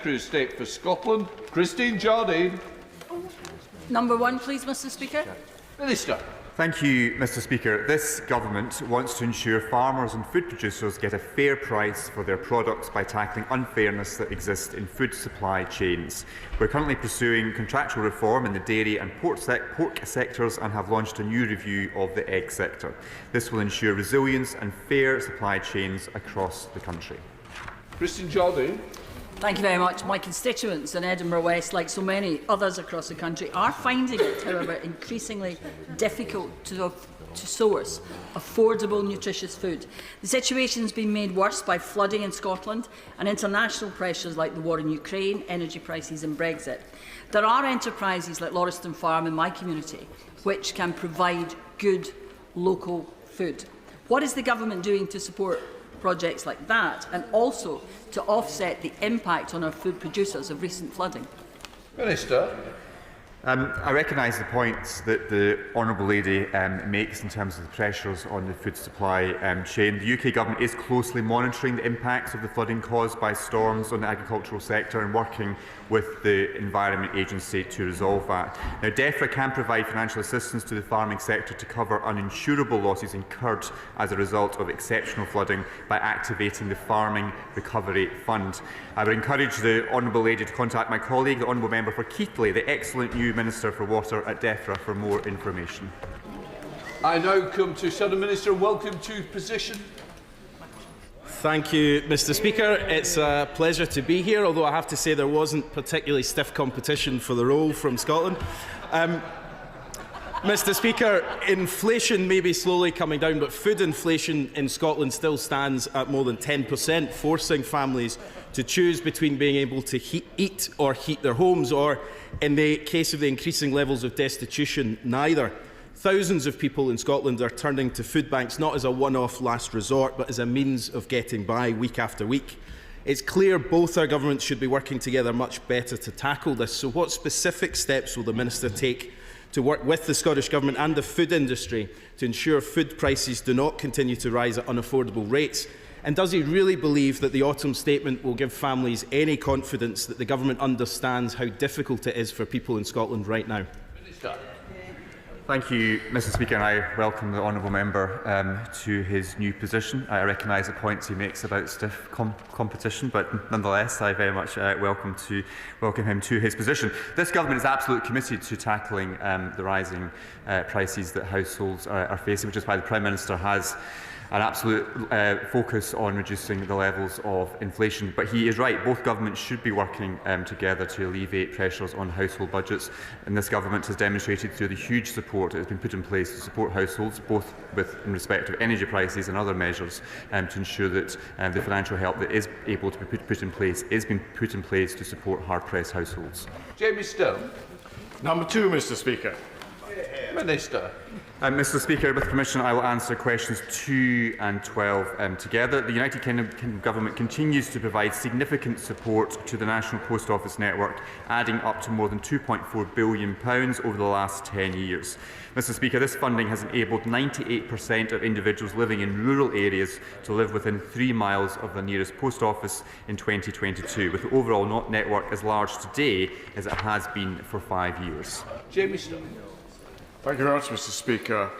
Secretary of State for Scotland, Christine Jardine. Number one, please, Mr. Speaker. Minister. Thank you, Mr. Speaker. This government wants to ensure farmers and food producers get a fair price for their products by tackling unfairness that exists in food supply chains. We're currently pursuing contractual reform in the dairy and pork sectors and have launched a new review of the egg sector. This will ensure resilience and fair supply chains across the country. Christine Jardine. Thank you very much. My constituents in Edinburgh West, like so many others across the country, are finding it, however, increasingly difficult to source affordable, nutritious food. The situation has been made worse by flooding in Scotland and international pressures like the war in Ukraine, energy prices and Brexit. There are enterprises like Lauriston Farm in my community which can provide good local food. What is the government doing to support projects like that, and also to offset the impact on our food producers of recent flooding? Minister. I recognise the points that the Honourable Lady makes in terms of the pressures on the food supply chain. The UK Government is closely monitoring the impacts of the flooding caused by storms on the agricultural sector and working with the Environment Agency to resolve that. Now, DEFRA can provide financial assistance to the farming sector to cover uninsurable losses incurred as a result of exceptional flooding by activating the Farming Recovery Fund. I would encourage the Honourable Lady to contact my colleague, the Honourable Member for Keighley, the excellent new Minister for Water at DEFRA, for more information. I now come to Shadow Minister. Welcome to position. Thank you, Mr. Speaker. It's a pleasure to be here, although I have to say there wasn't particularly stiff competition for the role from Scotland. Mr. Speaker, inflation may be slowly coming down, but food inflation in Scotland still stands at more than 10%, forcing families to choose between being able to eat or heat their homes, or, in the case of the increasing levels of destitution, neither. Thousands of people in Scotland are turning to food banks not as a one-off last resort, but as a means of getting by week after week. It's clear both our governments should be working together much better to tackle this. So what specific steps will the Minister take to work with the Scottish Government and the food industry to ensure food prices do not continue to rise at unaffordable rates? And does he really believe that the autumn statement will give families any confidence that the Government understands how difficult it is for people in Scotland right now? Minister. Thank you, Mr. Speaker, and I welcome the Honourable Member to his new position. I recognise the points he makes about stiff competition, but nonetheless I very much welcome him to his position. This Government is absolutely committed to tackling the rising prices that households are facing, which is why the Prime Minister has an absolute focus on reducing the levels of inflation. But he is right, both governments should be working together to alleviate pressures on household budgets. And this government has demonstrated through the huge support that has been put in place to support households, both in respect of energy prices and other measures, to ensure that the financial help that is able to be put in place is being put in place to support hard-pressed households. Jamie Stone. Number two, Mr. Speaker. Minister. Mr. Speaker, with permission, I will answer questions 2 and 12 together. The United Kingdom Government continues to provide significant support to the National Post Office network, adding up to more than £2.4 billion over the last 10 years. Mr. Speaker, this funding has enabled 98% of individuals living in rural areas to live within 3 miles of the nearest post office in 2022, with the overall network as large today as it has been for 5 years. Jamie Stone. Thank you very much, Mr. Speaker.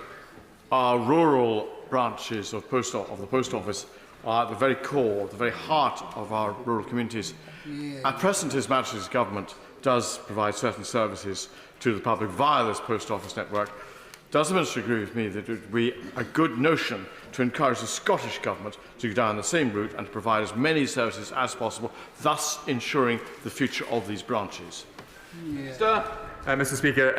Our rural branches of the Post Office are at the very core, the very heart of our rural communities. At present, His Majesty's Government does provide certain services to the public via this Post Office network. Does the Minister agree with me that it would be a good notion to encourage the Scottish Government to go down the same route and to provide as many services as possible, thus ensuring the future of these branches? Mr. Speaker,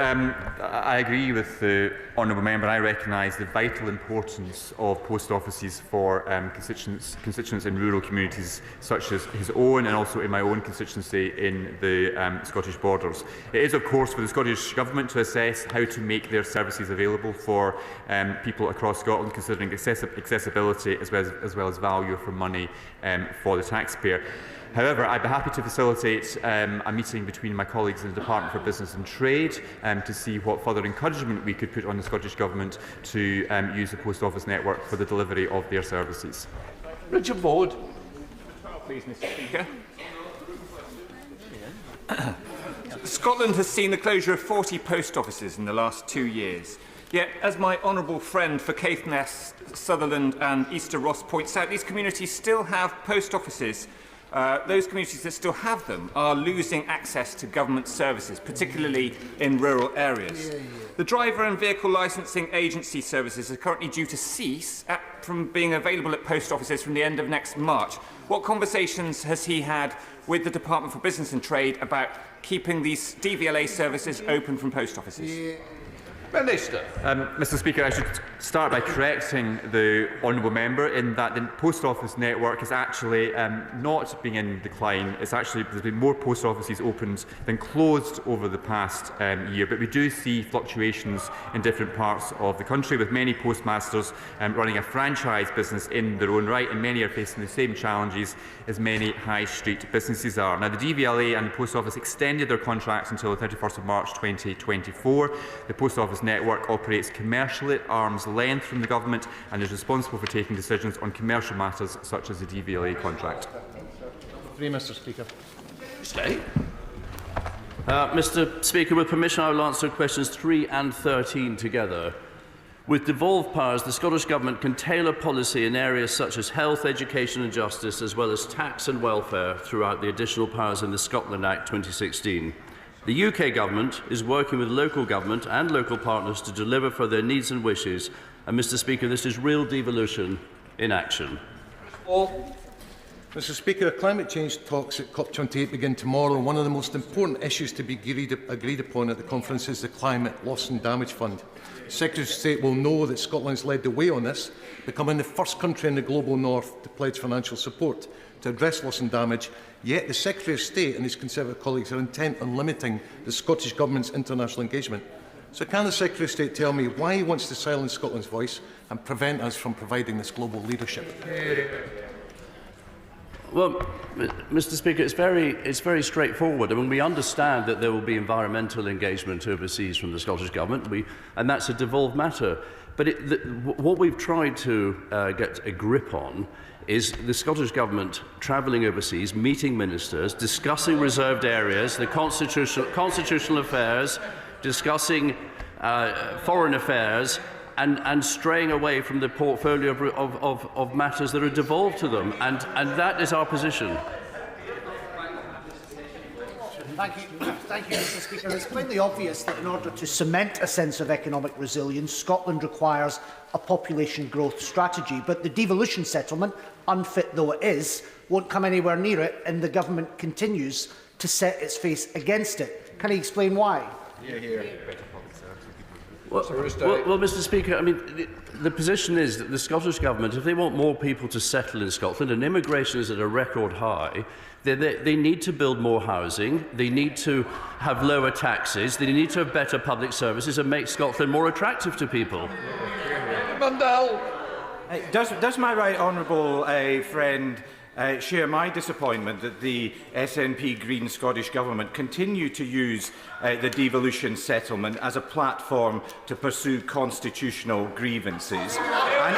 I agree with the Honourable Member. I recognise the vital importance of post offices for constituents in rural communities such as his own and also in my own constituency in the Scottish Borders. It is, of course, for the Scottish Government to assess how to make their services available for people across Scotland, considering accessibility as well as value for money for the taxpayer. However, I'd be happy to facilitate a meeting between my colleagues in the Department for Business and Trade to see what further encouragement we could put on the Scottish Government to use the Post Office network for the delivery of their services. Richard Ford. Please, Mr. Speaker. Scotland has seen the closure of 40 post offices in the last 2 years. Yet, as my honourable friend for Caithness, Sutherland and Easter Ross points out, these communities still have post offices. Those communities that still have them are losing access to government services, particularly in rural areas. The driver and vehicle licensing agency services are currently due to cease from being available at post offices from the end of next March. What conversations has he had with the Department for Business and Trade about keeping these DVLA services open from post offices? Minister. Mr Speaker, I should start by correcting the honourable member in that the post office network is actually not being in decline. It's actually, there's been more post offices opened than closed over the past year, but we do see fluctuations in different parts of the country, with many postmasters running a franchise business in their own right, and many are facing the same challenges as many high street businesses are. Now, the DVLA and the Post Office extended their contracts until the 31st of March 2024. The Post Office network operates commercially at arm's length from the government and is responsible for taking decisions on commercial matters such as the DVLA contract. Mr Speaker. Stay. Mr Speaker, with permission, I will answer questions 3 and 13 together. With devolved powers, the Scottish Government can tailor policy in areas such as health, education and justice, as well as tax and welfare throughout the additional powers in the Scotland Act 2016. The UK Government is working with local government and local partners to deliver for their needs and wishes. And, Mr Speaker, this is real devolution in action. Mr Speaker, climate change talks at COP28 begin tomorrow, and one of the most important issues to be agreed upon at the conference is the Climate Loss and Damage Fund. The Secretary of State will know that Scotland has led the way on this, becoming the first country in the global north to pledge financial support to address loss and damage, yet the Secretary of State and his Conservative colleagues are intent on limiting the Scottish Government's international engagement. So can the Secretary of State tell me why he wants to silence Scotland's voice and prevent us from providing this global leadership? Well, Mr Speaker, it's very straightforward. I mean, we understand that there will be environmental engagement overseas from the Scottish Government, and that's a devolved matter. But what we've tried to get a grip on is the Scottish Government travelling overseas, meeting ministers, discussing reserved areas, the constitutional affairs, discussing foreign affairs, and straying away from the portfolio of matters that are devolved to them. And that is our position. Thank you, Mr Speaker. It's plainly obvious that in order to cement a sense of economic resilience, Scotland requires a population growth strategy. But the devolution settlement, unfit though it is, won't come anywhere near it, and the government continues to set its face against it. Can he explain why? Well, Mr Speaker, I mean, the position is that the Scottish Government, if they want more people to settle in Scotland, and immigration is at a record high, they need to build more housing, they need to have lower taxes, they need to have better public services and make Scotland more attractive to people. Mundell. Does my right honourable friend share my disappointment that the SNP Green Scottish Government continue to use the devolution settlement as a platform to pursue constitutional grievances? And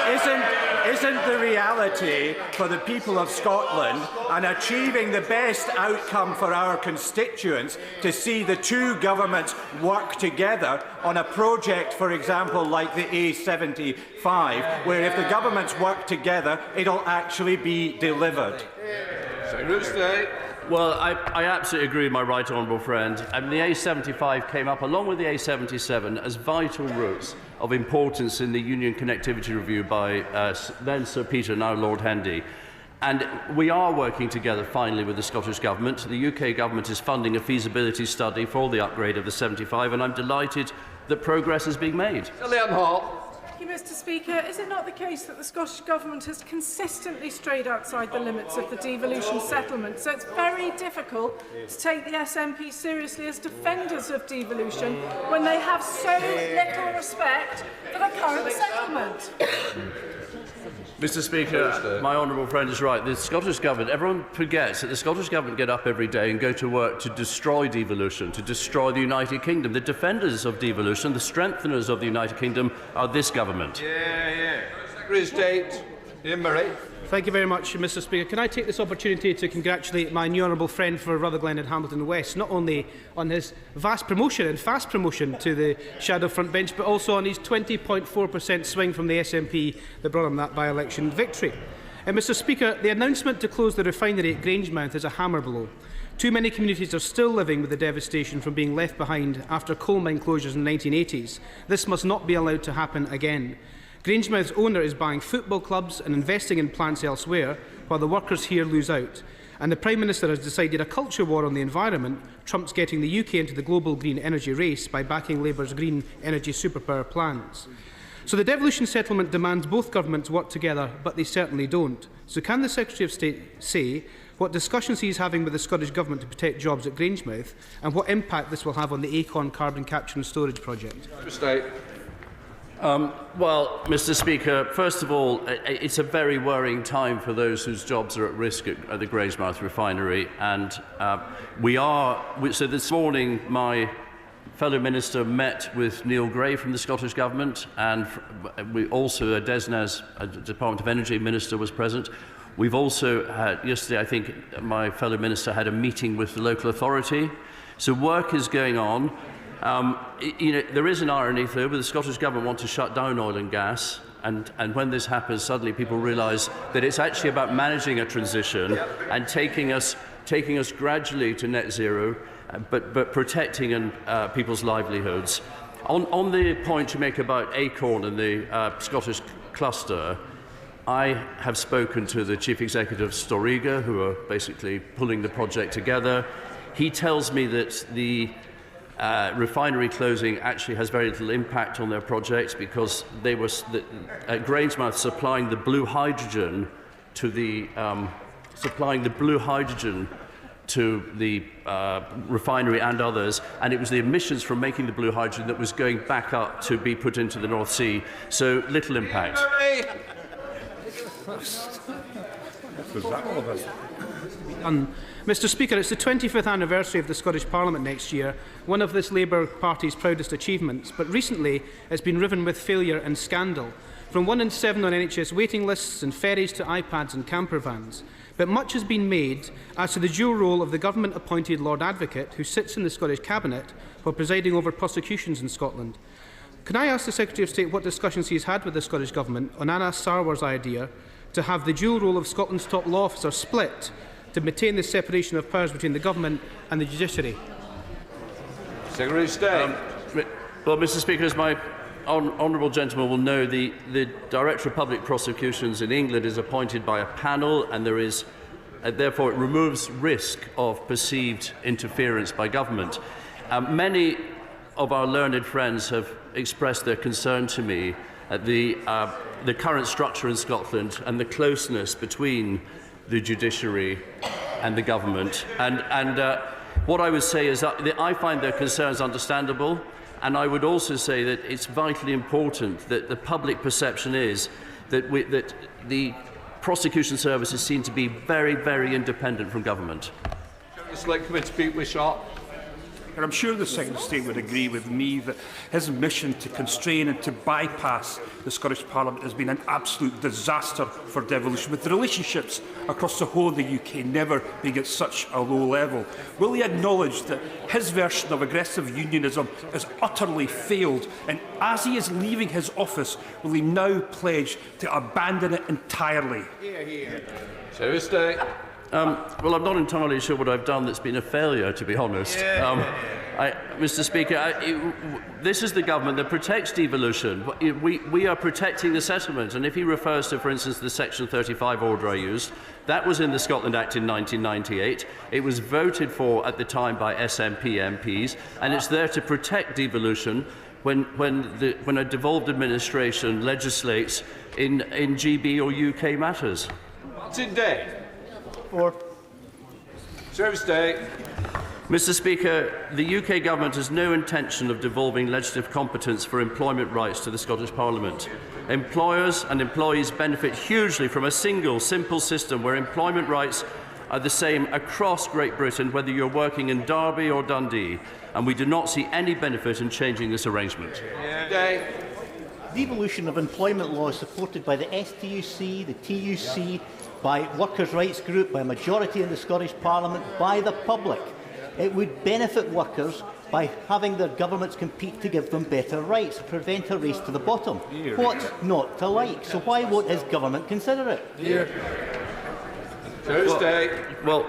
isn't the reality for the people of Scotland and achieving the best outcome for our constituents to see the two governments work together on a project, for example, like the A75, where if the governments work together, it'll actually be delivered? Well, I absolutely agree with my right honourable friend. And the A75 came up, along with the A77, as vital routes of importance in the Union Connectivity Review by then Sir Peter, now Lord Hendy. And we are working together finally with the Scottish Government. The UK Government is funding a feasibility study for the upgrade of the 75, and I'm delighted that progress is being made. Thank you, Mr Speaker. Is it not the case that the Scottish Government has consistently strayed outside the limits of the devolution settlement? So it's very difficult to take the SNP seriously as defenders of devolution when they have so little respect for the current settlement. Mr Speaker, my honourable friend is right. The Scottish Government, everyone forgets that the Scottish Government get up every day and go to work to destroy devolution, to destroy the United Kingdom. The defenders of devolution, the strengtheners of the United Kingdom, are this government. Secretary of State. Ian Murray. Thank you very much, Mr Speaker. Can I take this opportunity to congratulate my new honourable friend for Rutherglen and Hamilton West, not only on his vast promotion and fast promotion to the shadow front bench, but also on his 20.4% swing from the SNP that brought him that by-election victory. Mr Speaker, the announcement to close the refinery at Grangemouth is a hammer blow. Too many communities are still living with the devastation from being left behind after coal mine closures in the 1980s. This must not be allowed to happen again. Grangemouth's owner is buying football clubs and investing in plants elsewhere, while the workers here lose out. And the Prime Minister has decided a culture war on the environment trumps getting the UK into the global green energy race by backing Labour's green energy superpower plans. So the devolution settlement demands both governments work together, but they certainly don't. So can the Secretary of State say what discussions he is having with the Scottish Government to protect jobs at Grangemouth, and what impact this will have on the Acorn carbon capture and storage project? Well, Mr Speaker, first of all, it's a very worrying time for those whose jobs are at risk at the Grangemouth refinery. And so this morning, my fellow minister met with Neil Gray from the Scottish Government, and we also, Desnes, Department of Energy Minister, was present. We've also had, yesterday, I think, my fellow minister had a meeting with the local authority. So work is going on. There is an irony, though, but the Scottish Government want to shut down oil and gas, and when this happens, suddenly people realise that it's actually about managing a transition and taking us gradually to net zero, but protecting people's livelihoods. On the point you make about Acorn and the Scottish cluster, I have spoken to the Chief Executive of Storiga, who are basically pulling the project together. He tells me that the refinery closing actually has very little impact on their projects because they were at Grangemouth supplying the blue hydrogen to the refinery and others, and it was the emissions from making the blue hydrogen that was going back up to be put into the North Sea. So little impact. Mr Speaker, it's the 25th anniversary of the Scottish Parliament next year, one of this Labour Party's proudest achievements, but recently it's been riven with failure and scandal, from 1 in 7 on NHS waiting lists and ferries to iPads and camper vans. But much has been made as to the dual role of the government-appointed Lord Advocate, who sits in the Scottish Cabinet while presiding over prosecutions in Scotland. Can I ask the Secretary of State what discussions he has had with the Scottish Government on Anna Sarwar's idea to have the dual role of Scotland's top law officer split to maintain the separation of powers between the Government and the judiciary? Secretary of State. Well, Mr Speaker, as my honourable gentleman will know, the Director of Public Prosecutions in England is appointed by a panel, and there is, therefore, it removes risk of perceived interference by government. Many of our learned friends have expressed their concern to me at the current structure in Scotland and the closeness between the judiciary and the government. And what I would say is that I find their concerns understandable, and I would also say that it's vitally important that the public perception is that the prosecution service is seen to be very, very independent from government. The Select Committee speak with Sharp. And I'm sure the Secretary of State would agree with me that his mission to constrain and to bypass the Scottish Parliament has been an absolute disaster for devolution, with the relationships across the whole of the UK never being at such a low level. Will he acknowledge that his version of aggressive unionism has utterly failed, and as he is leaving his office, will he now pledge to abandon it entirely? Secretary of State. Well, I'm not entirely sure what I've done that's been a failure, to be honest. Mr Speaker, this is the government that protects devolution. We are protecting the settlement, and if he refers to, for instance, the Section 35 order I used, that was in the Scotland Act in 1998. It was voted for at the time by SNP MPs, and it's there to protect devolution when a devolved administration legislates in GB or UK matters. Martin Day. Or Secretary of State. Mr Speaker, the UK Government has no intention of devolving legislative competence for employment rights to the Scottish Parliament. Employers and employees benefit hugely from a single, simple system where employment rights are the same across Great Britain, whether you're working in Derby or Dundee, and we do not see any benefit in changing this arrangement. devolution of employment law is supported by the STUC, the TUC, by workers' rights group, by a majority in the Scottish Parliament, by the public. It would benefit workers by having their governments compete to give them better rights, prevent a race to the bottom. What's not to like? So why won't his government consider it? Thursday. Well,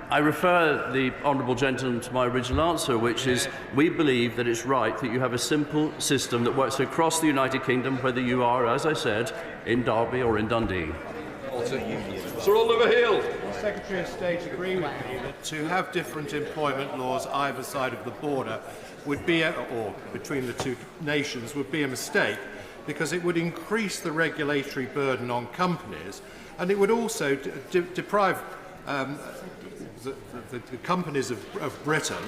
I refer the honourable gentleman to my original answer, which is we believe that it's right that you have a simple system that works across the United Kingdom, whether you are, as I said, in Derby or in Dundee. Sir Oliver Hill. The Secretary of State agree with me that to have different employment laws either side of the border would be, or between the two nations, would be a mistake, because it would increase the regulatory burden on companies, and it would also deprive the companies of Britain,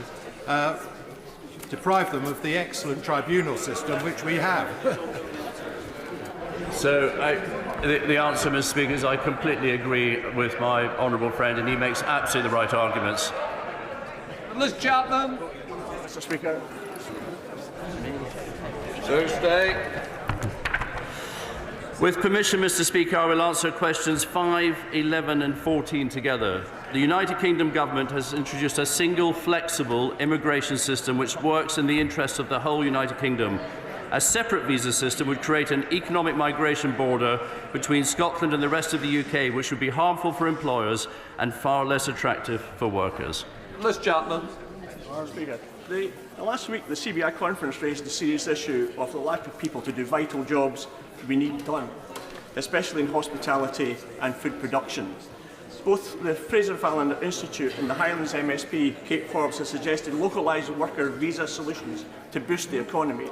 deprive them of the excellent tribunal system which we have. So the answer, Mr. Speaker, is I completely agree with my honourable friend, and he makes absolutely the right arguments. Liz Chapman. Mr. Speaker. Thursday. With permission, Mr. Speaker, I will answer questions 5, 11 and 14 together. The United Kingdom Government has introduced a single, flexible immigration system which works in the interests of the whole United Kingdom. A separate visa system would create an economic migration border between Scotland and the rest of the UK, which would be harmful for employers and far less attractive for workers. Liz Chapman. Mr. Speaker. Last week, the CBI conference raised the serious issue of the lack of people to do vital jobs we need done, especially in hospitality and food production. Both the Fraser Fallon Institute and the Highlands MSP, Kate Forbes, have suggested localised worker visa solutions to boost the economy.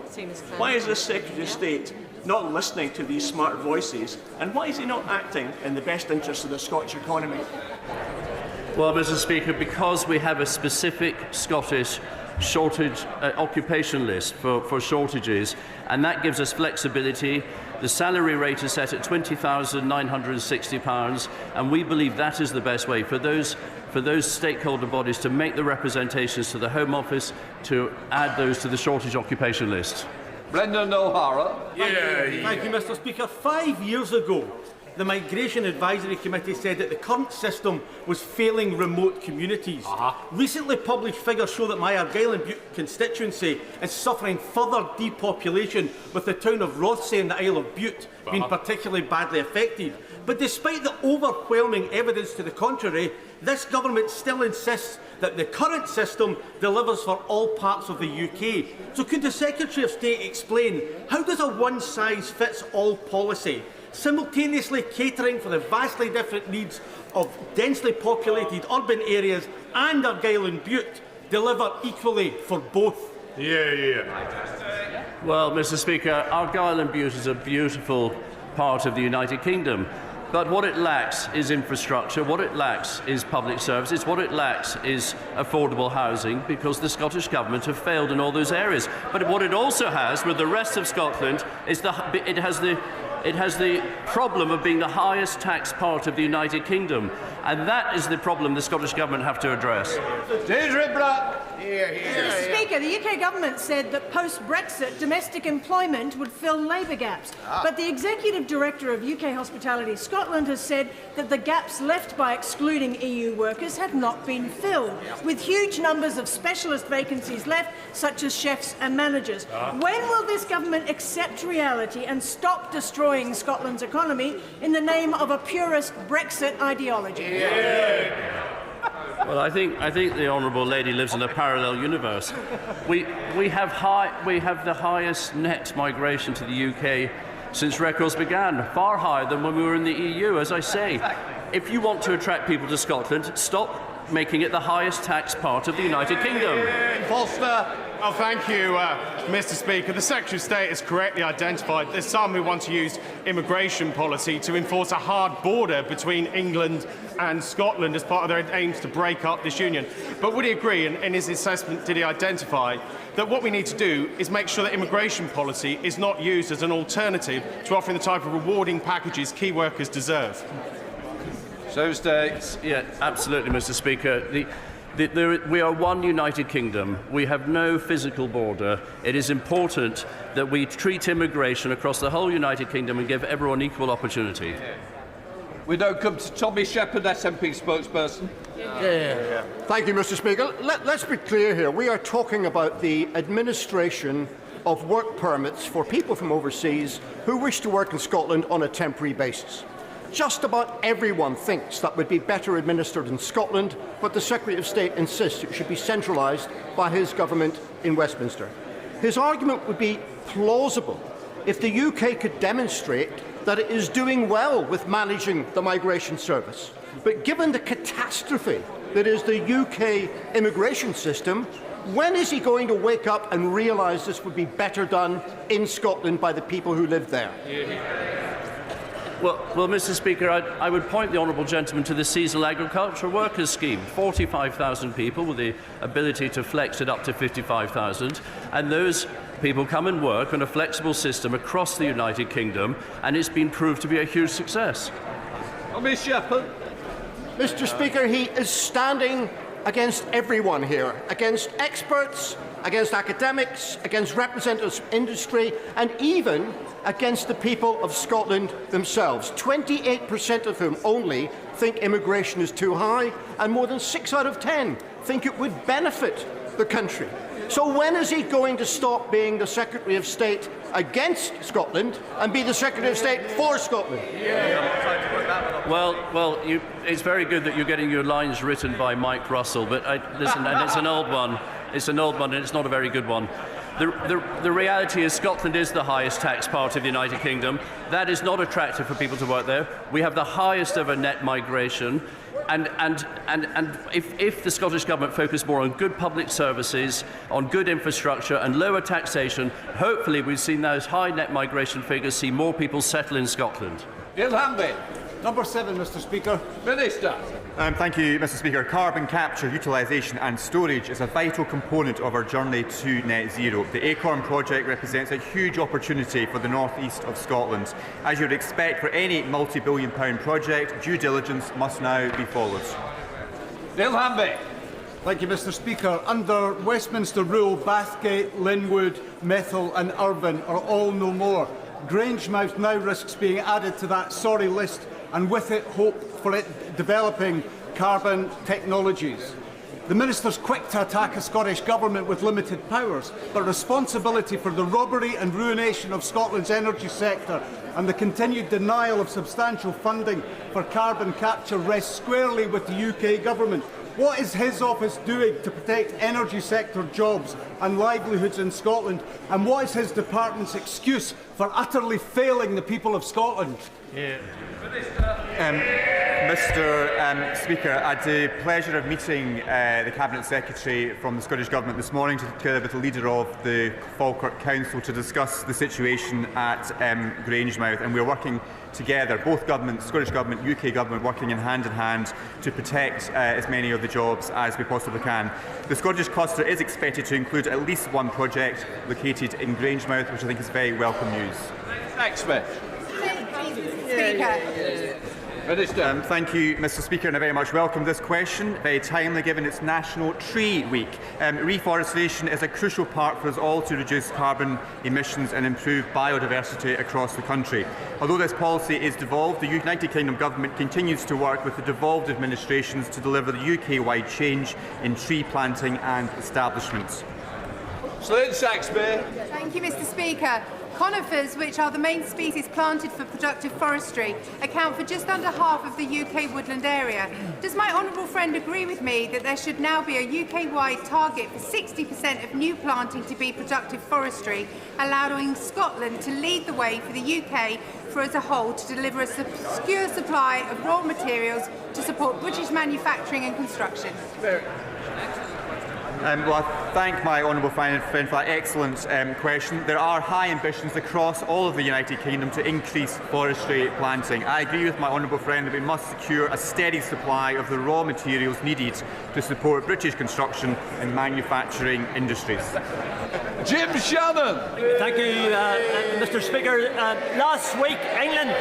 Why is the Secretary of State not listening to these smart voices, and why is he not acting in the best interest of the Scottish economy? Well, Mr. Speaker, because we have a specific Scottish shortage occupation list for shortages, and that gives us flexibility. The salary rate is set at £20,960, and we believe that is the best way for those stakeholder bodies to make the representations to the Home Office to add those to the shortage occupation list. Brendan O'Hara. Thank you, Mr. Speaker. 5 years ago, the Migration Advisory Committee said that the current system was failing remote communities. Recently published figures show that my Argyll and Bute constituency is suffering further depopulation, with the town of Rothesay in the Isle of Bute being particularly badly affected. But despite the overwhelming evidence to the contrary, this government still insists that the current system delivers for all parts of the UK. So could the Secretary of State explain, how does a one-size-fits-all policy, simultaneously catering for the vastly different needs of densely populated urban areas and Argyll and Bute, deliver equally for both? Well, Mr. Speaker, Argyll and Bute is a beautiful part of the United Kingdom. But what it lacks is infrastructure, what it lacks is public services, what it lacks is affordable housing, because the Scottish Government have failed in all those areas. But what it also has, with the rest of Scotland, is it has the problem of being the highest tax part of the United Kingdom. And that is the problem the Scottish Government have to address. Deirdre Black. Mr. Speaker, the UK Government said that post-Brexit domestic employment would fill labour gaps. But the Executive Director of UK Hospitality Scotland has said that the gaps left by excluding EU workers have not been filled, with huge numbers of specialist vacancies left, such as chefs and managers. When will this government accept reality and stop destroying Scotland's economy in the name of a purist Brexit ideology? Well, I think the honourable lady lives in a parallel universe. We have the highest net migration to the UK since records began, far higher than when we were in the EU. As I say, if you want to attract people to Scotland, stop making it the highest tax part of the United Kingdom. Foster. Oh, thank you, Mr. Speaker. The Secretary of State has correctly identified there's some who want to use immigration policy to enforce a hard border between England and Scotland as part of their aims to break up this union. But would he agree, and in his assessment did he identify, that what we need to do is make sure that immigration policy is not used as an alternative to offering the type of rewarding packages key workers deserve? Yeah, absolutely, Mr. Speaker. We are one United Kingdom. We have no physical border. It is important that we treat immigration across the whole United Kingdom and give everyone equal opportunity. We now come to Tommy Shepherd, SNP spokesperson. Thank you, Mr. Speaker. Let's be clear here. We are talking about the administration of work permits for people from overseas who wish to work in Scotland on a temporary basis. Just about everyone thinks that would be better administered in Scotland, but the Secretary of State insists it should be centralised by his government in Westminster. His argument would be plausible if the UK could demonstrate that it is doing well with managing the migration service. But given the catastrophe that is the UK immigration system, when is he going to wake up and realise this would be better done in Scotland by the people who live there? Well, Mr. Speaker, I would point the honourable gentleman to the Seasonal Agriculture Workers Scheme. 45,000 people with the ability to flex it up to 55,000, and those people come and work on a flexible system across the United Kingdom, and it's been proved to be a huge success. Miss Shepherd. Mr. Speaker, he is standing against everyone here, against experts, against academics, against representatives of industry, and even against the people of Scotland themselves, 28% of whom only think immigration is too high, and more than 6 out of 10 think it would benefit the country. So when is he going to stop being the Secretary of State against Scotland and be the Secretary of State for Scotland? Well, it's very good that you're getting your lines written by Mike Russell, but listen, and it's an old one. It's an old one, and it's not a very good one. The reality is Scotland is the highest tax part of the United Kingdom. That is not attractive for people to work there. We have the highest ever net migration. And if the Scottish Government focused more on good public services, on good infrastructure and lower taxation, hopefully we've seen those high net migration figures see more people settle in Scotland. Neil Hanby. Number 7, Mr. Speaker. Minister. Thank you, Mr. Speaker. Carbon capture, utilisation and storage is a vital component of our journey to net zero. The ACORN project represents a huge opportunity for the north east of Scotland. As you would expect for any multi-billion-pound project, due diligence must now be followed. Neil Hanby. Thank you, Mr. Speaker. Under Westminster rule, Bathgate, Linwood, Methil and Irvine are all no more. Grangemouth now risks being added to that sorry list, and with it hope for it developing carbon technologies. The Minister's quick to attack a Scottish Government with limited powers, but responsibility for the robbery and ruination of Scotland's energy sector and the continued denial of substantial funding for carbon capture rests squarely with the UK Government. What is his office doing to protect energy sector jobs and livelihoods in Scotland? And what is his department's excuse for utterly failing the people of Scotland? Mr. Speaker, I had the pleasure of meeting the Cabinet Secretary from the Scottish Government this morning, together with the leader of the Falkirk Council, to discuss the situation at Grangemouth, and we are working together, both governments, Scottish Government, UK Government, working in hand to protect as many of the jobs as we possibly can. The Scottish cluster is expected to include at least one project located in Grangemouth, which I think is very welcome news. Next, Speaker. Thank you, Mr. Speaker, and I very much welcome this question. Very timely, given it's National Tree Week. Reforestation is a crucial part for us all to reduce carbon emissions and improve biodiversity across the country. Although this policy is devolved, the United Kingdom Government continues to work with the devolved administrations to deliver the UK-wide change in tree planting and establishments. Slade Saxby. Thank you, Mr. Speaker. Conifers, which are the main species planted for productive forestry, account for just under half of the UK woodland area. Does my honourable friend agree with me that there should now be a UK-wide target for 60% of new planting to be productive forestry, allowing Scotland to lead the way for the UK as a whole to deliver a secure supply of raw materials to support British manufacturing and construction? Well, I thank my honourable friend for that excellent question. There are high ambitions across all of the United Kingdom to increase forestry planting. I agree with my honourable friend that we must secure a steady supply of the raw materials needed to support British construction and manufacturing industries. Jim Shannon. Thank you, Mr. Speaker. Last week, England.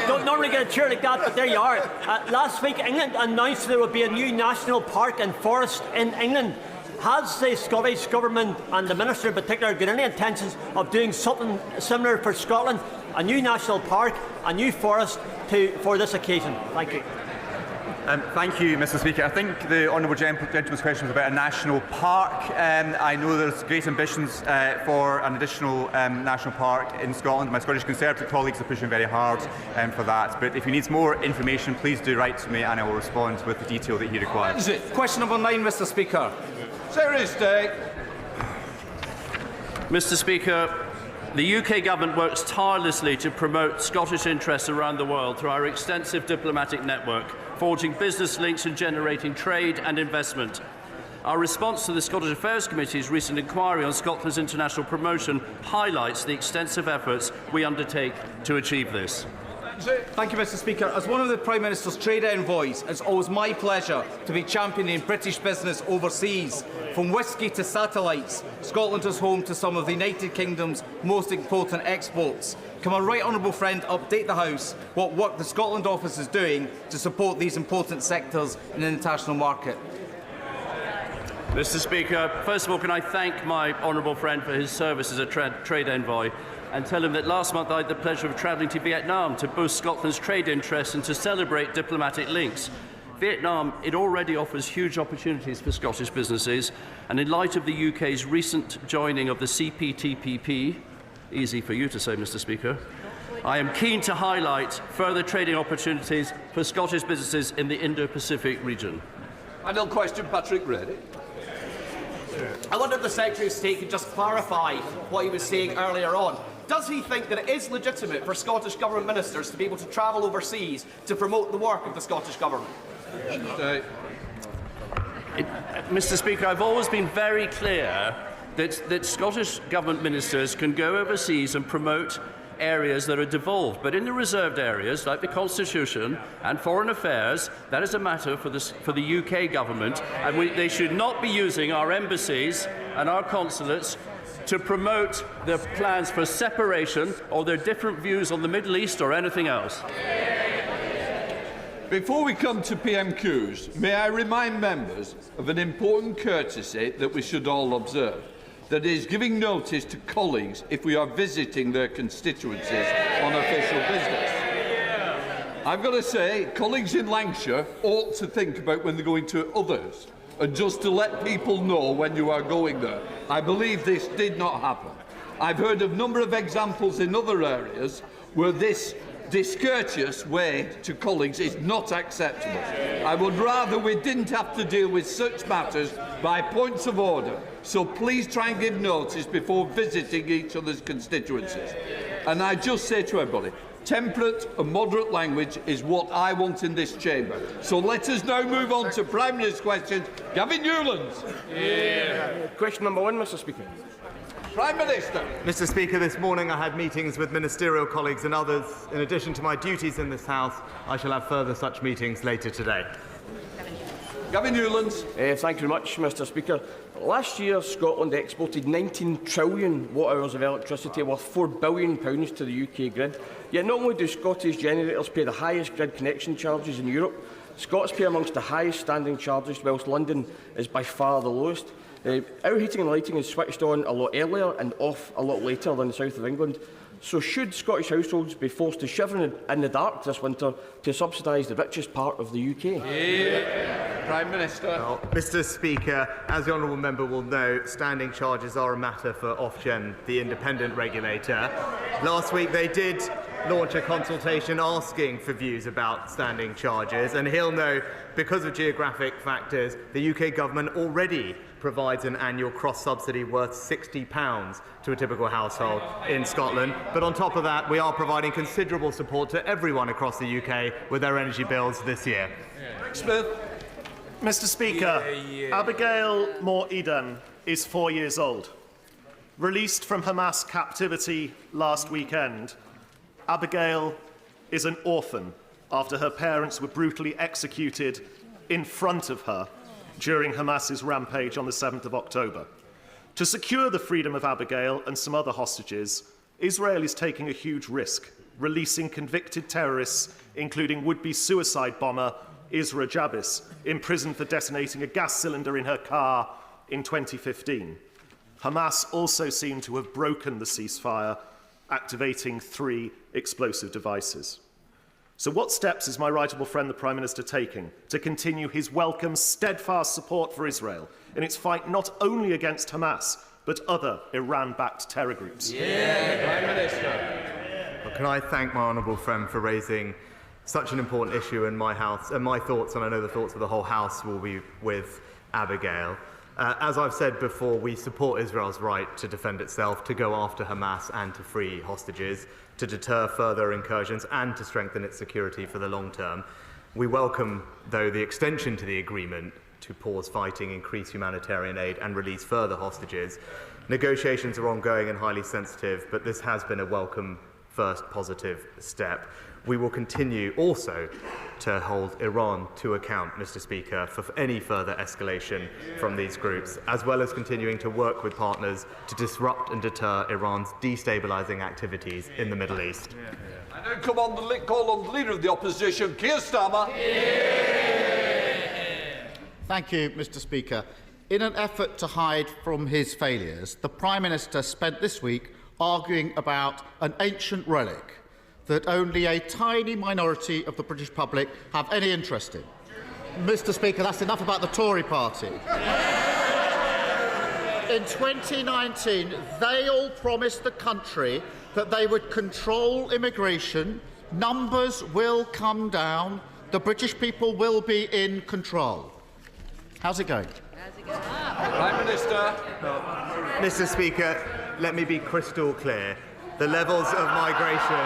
Don't normally get a cheer like that, but there you are. Last week, England announced there would be a new national park and forest in England. Has the Scottish Government and the Minister in particular got any intentions of doing something similar for Scotland? A new national park, a new forest for this occasion? Thank you. Thank you, Mr. Speaker. I think the honourable gentleman's question was about a national park. I know there's great ambitions for an additional national park in Scotland. My Scottish Conservative colleagues are pushing very hard for that. But if he needs more information, please do write to me and I will respond with the detail that he requires. Question number 9, Mr. Speaker. Mr. Speaker, the UK Government works tirelessly to promote Scottish interests around the world through our extensive diplomatic network, forging business links and generating trade and investment. Our response to the Scottish Affairs Committee's recent inquiry on Scotland's international promotion highlights the extensive efforts we undertake to achieve this. Thank you, Mr. Speaker. As one of the Prime Minister's trade envoys, it's always my pleasure to be championing British business overseas. From whisky to satellites, Scotland is home to some of the United Kingdom's most important exports. Can my right honourable friend update the House what work the Scotland Office is doing to support these important sectors in the international market? Mr. Speaker, first of all, can I thank my honourable friend for his service as a trade envoy and tell him that last month I had the pleasure of travelling to Vietnam to boost Scotland's trade interests and to celebrate diplomatic links. Vietnam, it already offers huge opportunities for Scottish businesses, and in light of the UK's recent joining of the CPTPP, easy for you to say, Mr. Speaker, I am keen to highlight further trading opportunities for Scottish businesses in the Indo-Pacific region. Final question, Patrick Reddy. I wonder if the Secretary of State could just clarify what he was saying earlier on. Does he think that it is legitimate for Scottish Government ministers to be able to travel overseas to promote the work of the Scottish Government? Mr. Speaker, I've always been very clear that Scottish Government ministers can go overseas and promote areas that are devolved, but in the reserved areas like the Constitution and Foreign Affairs, that is a matter for the UK Government, and they should not be using our embassies and our consulates to promote their plans for separation or their different views on the Middle East or anything else. Before we come to PMQs, may I remind members of an important courtesy that we should all observe, that is giving notice to colleagues if we are visiting their constituencies on official business. I've got to say, colleagues in Lancashire ought to think about when they're going to others, and just to let people know when you are going there. I believe this did not happen. I've heard of a number of examples in other areas where this discourteous way to colleagues is not acceptable. I would rather we didn't have to deal with such matters by points of order. So please try and give notice before visiting each other's constituencies. And I just say to everybody, temperate and moderate language is what I want in this chamber. So let us now move on to Prime Minister's questions. Gavin Newlands. Question number 1, Mr. Speaker. Prime Minister. Mr. Speaker, this morning I had meetings with ministerial colleagues and others. In addition to my duties in this House, I shall have further such meetings later today. Gavin Newlands. Thank you very much, Mr. Speaker. Last year, Scotland exported 19 trillion watt-hours of electricity worth £4 billion to the UK grid. Yet not only do Scottish generators pay the highest grid connection charges in Europe, Scots pay amongst the highest standing charges, whilst London is by far the lowest. Our heating and lighting is switched on a lot earlier and off a lot later than the south of England. So should Scottish households be forced to shiver in the dark this winter to subsidise the richest part of the UK? Prime Minister. Well, Mr. Speaker, as the honourable member will know, standing charges are a matter for Ofgem, the independent regulator. Last week they did launch a consultation asking for views about standing charges, and he'll know, because of geographic factors, the UK government already provides an annual cross-subsidy worth £60 to a typical household in Scotland. But on top of that, we are providing considerable support to everyone across the UK with their energy bills this year. Smith. Mr. Speaker, Abigail Moore-Eden is 4 years old. Released from Hamas captivity last weekend, Abigail is an orphan after her parents were brutally executed in front of her during Hamas's rampage on the 7th of October. To secure the freedom of Abigail and some other hostages, Israel is taking a huge risk releasing convicted terrorists, including would-be suicide bomber Isra Jabis, imprisoned for detonating a gas cylinder in her car in 2015. Hamas also seemed to have broken the ceasefire, activating 3 explosive devices. So what steps is my rightable friend the Prime Minister taking to continue his welcome, steadfast support for Israel in its fight not only against Hamas, but other Iran-backed terror groups? Prime Minister. Well, can I thank my honourable friend for raising such an important issue in my House, and my thoughts, and I know the thoughts of the whole House, will be with Abigail. As I've said before, we support Israel's right to defend itself, to go after Hamas and to free hostages, to deter further incursions and to strengthen its security for the long term. We welcome, though, the extension to the agreement to pause fighting, increase humanitarian aid and release further hostages. Negotiations are ongoing and highly sensitive, but this has been a welcome first positive step. We will continue also to hold Iran to account, Mr. Speaker, for any further escalation from these groups, as well as continuing to work with partners to disrupt and deter Iran's destabilising activities in the Middle East. I now call on the Leader of the Opposition, Keir Starmer. Thank you, Mr. Speaker. In an effort to hide from his failures, the Prime Minister spent this week arguing about an ancient relic that only a tiny minority of the British public have any interest in. Mr. Speaker, that's enough about the Tory party. In 2019, they all promised the country that they would control immigration, numbers will come down, the British people will be in control. How's it going? Prime Minister. Mr. Speaker, let me be crystal clear. The levels of migration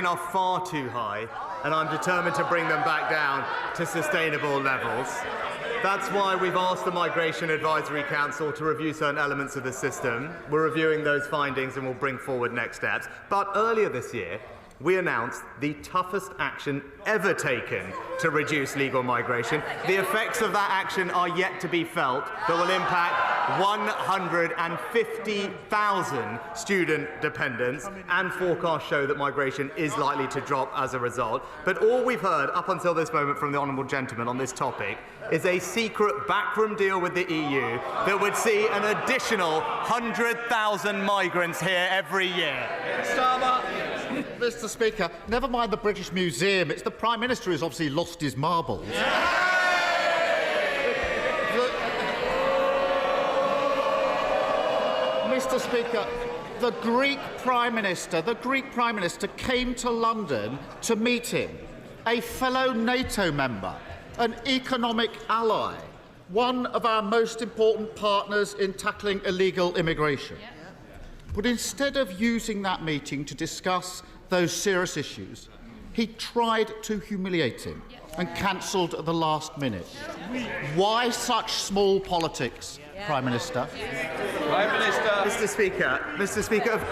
are far too high, and I'm determined to bring them back down to sustainable levels. That's why we've asked the Migration Advisory Council to review certain elements of the system. We're reviewing those findings and we'll bring forward next steps. But earlier this year, we announced the toughest action ever taken to reduce legal migration. The effects of that action are yet to be felt, that will impact 150,000 student dependents, and forecasts show that migration is likely to drop as a result. But all we've heard up until this moment from the honourable gentleman on this topic is a secret backroom deal with the EU that would see an additional 100,000 migrants here every year. Mr. Speaker, never mind the British Museum, it's the Prime Minister who's obviously lost his marbles. Mr. Speaker, the Greek Prime Minister came to London to meet him, a fellow NATO member, an economic ally, one of our most important partners in tackling illegal immigration. But instead of using that meeting to discuss those serious issues, he tried to humiliate him and cancelled at the last minute. Why such small politics, Prime Minister? Prime Minister. Mr. Speaker, of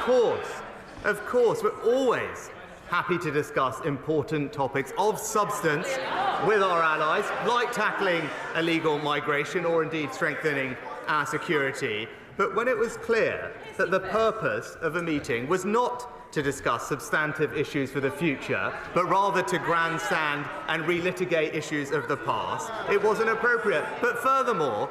course, we're always happy to discuss important topics of substance with our allies, like tackling illegal migration or indeed strengthening our security. But when it was clear that the purpose of a meeting was not to discuss substantive issues for the future, but rather to grandstand and relitigate issues of the past, it wasn't appropriate. But furthermore,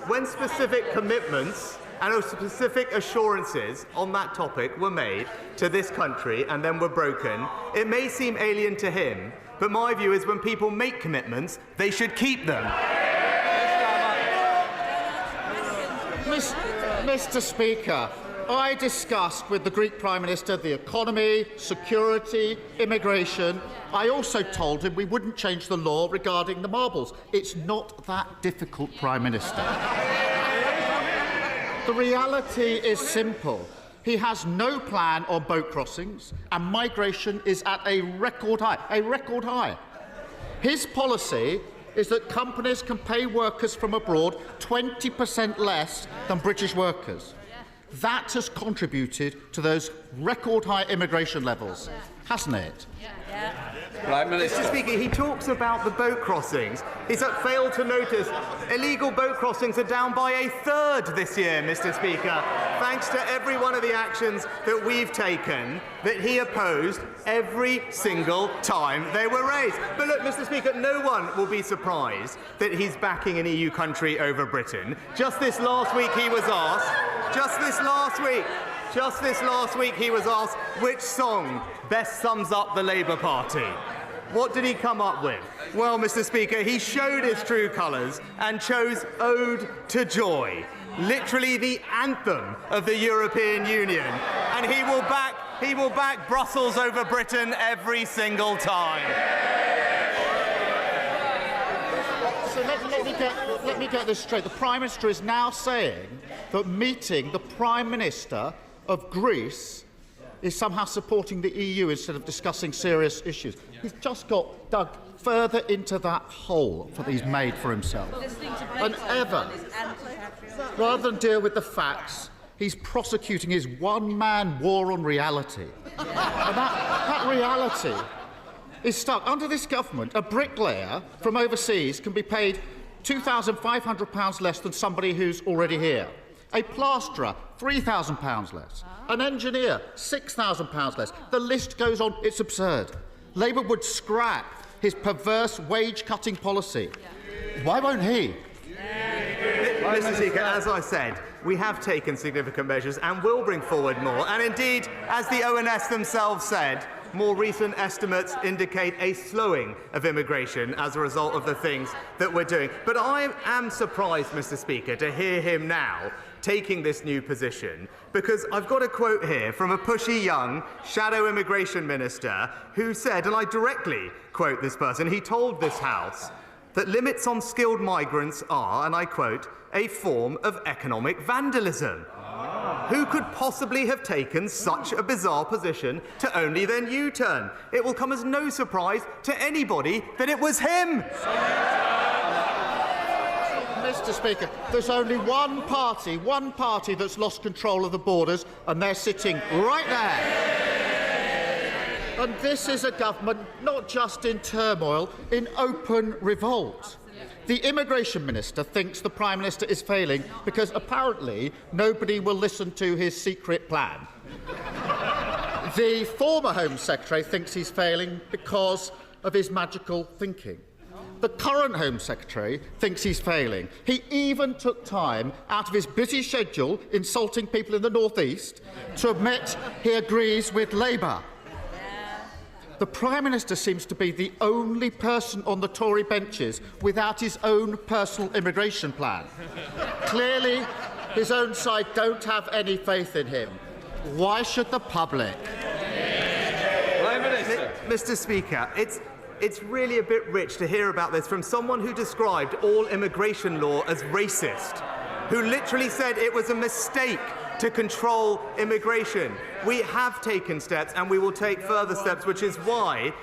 when specific commitments and specific assurances on that topic were made to this country and then were broken, it may seem alien to him, but my view is when people make commitments, they should keep them. Mr. Speaker, I discussed with the Greek Prime Minister the economy, security, immigration. I also told him we wouldn't change the law regarding the marbles. It's not that difficult, Prime Minister. The reality is simple. He has no plan on boat crossings, and migration is at a record high. His policy is that companies can pay workers from abroad 20% less than British workers. That has contributed to those record-high immigration levels, hasn't it? Prime Minister. Mr. Speaker, he talks about the boat crossings. He's failed to notice illegal boat crossings are down by a third this year, Mr. Speaker, thanks to every one of the actions that we've taken that he opposed every single time they were raised. But look, Mr. Speaker, no one will be surprised that he's backing an EU country over Britain. Just this last week he was asked, he was asked which song best sums up the Labour Party. What did he come up with? Well, Mr. Speaker, he showed his true colours and chose Ode to Joy, literally the anthem of the European Union. And he will back Brussels over Britain every single time. So let me get this straight. The Prime Minister is now saying that meeting the Prime Minister of Greece is somehow supporting the EU instead of discussing serious issues. He's just got dug further into that hole that he's made for himself. And ever, rather than deal with the facts, he's prosecuting his one-man war on reality. And that reality is stuck. Under this government, a bricklayer from overseas can be paid £2,500 less than somebody who's already here. A plasterer, £3,000 less. An engineer, £6,000 less. The list goes on. It's absurd. Labour would scrap his perverse wage-cutting policy. Why won't he? Mr. Speaker, as I said, we have taken significant measures and will bring forward more. And indeed, as the ONS themselves said, more recent estimates indicate a slowing of immigration as a result of the things that we're doing. But I am surprised, Mr. Speaker, to hear him now taking this new position, because I've got a quote here from a pushy young shadow immigration minister who said, and I directly quote this person, he told this House that limits on skilled migrants are, and I quote, a form of economic vandalism. Who could possibly have taken such a bizarre position to only then U-turn? It will come as no surprise to anybody that it was him. Mr. Speaker, there's only one party that's lost control of the borders, and they're sitting right there. And this is a government not just in turmoil, in open revolt. The Immigration Minister thinks the Prime Minister is failing because apparently nobody will listen to his secret plan. The former Home Secretary thinks he's failing because of his magical thinking. The current Home Secretary thinks he's failing. He even took time out of his busy schedule insulting people in the North East to admit he agrees with Labour. The Prime Minister seems to be the only person on the Tory benches without his own personal immigration plan. Clearly, his own side don't have any faith in him. Why should the public? Mr. Speaker, it's really a bit rich to hear about this from someone who described all immigration law as racist, who literally said it was a mistake to control immigration. We have taken steps and we will take further steps, which is why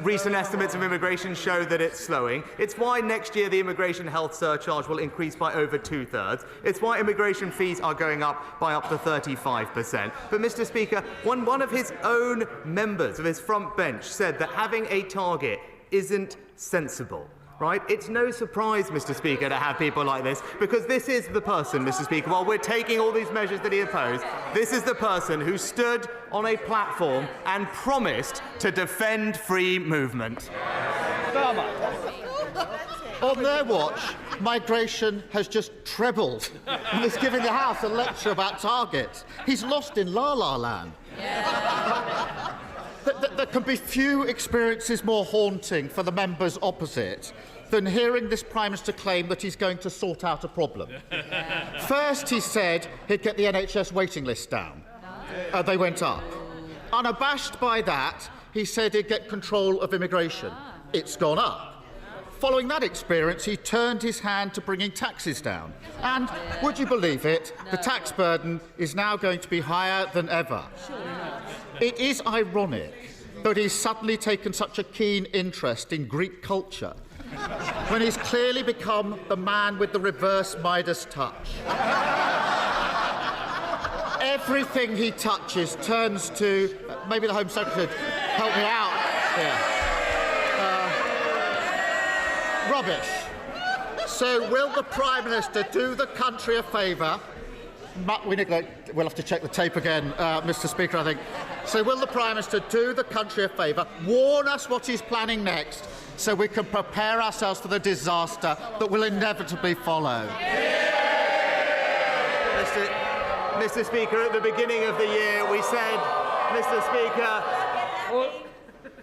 recent estimates of immigration show that it's slowing. It's why next year the immigration health surcharge will increase by over 2/3. It's why immigration fees are going up by up to 35%. But, Mr. Speaker, one of his own members of his front bench said that having a target isn't sensible. Right? It's no surprise, Mr. Speaker, to have people like this, because this is the person, Mr. Speaker, while we're taking all these measures that he opposed, this is the person who stood on a platform and promised to defend free movement. On their watch, migration has just trebled and is giving the House a lecture about targets. He's lost in La-La land. There can be few experiences more haunting for the members opposite than hearing this Prime Minister claim that he's going to sort out a problem. First, he said he'd get the NHS waiting list down. They went up. Unabashed by that, he said he'd get control of immigration. It's gone up. Following that experience, he turned his hand to bringing taxes down. And, would you believe it, the tax burden is now going to be higher than ever. It is ironic that he's suddenly taken such a keen interest in Greek culture when he's clearly become the man with the reverse Midas touch. everything he touches turns to... maybe the Home Secretary could help me out here. Rubbish. So will the Prime Minister do the country a favour? We'll have to check the tape again, Mr Speaker, I think. So will the Prime Minister do the country a favour, warn us what he's planning next, so we can prepare ourselves for the disaster that will inevitably follow? Mr Speaker, at the beginning of the year we said, Mr Speaker...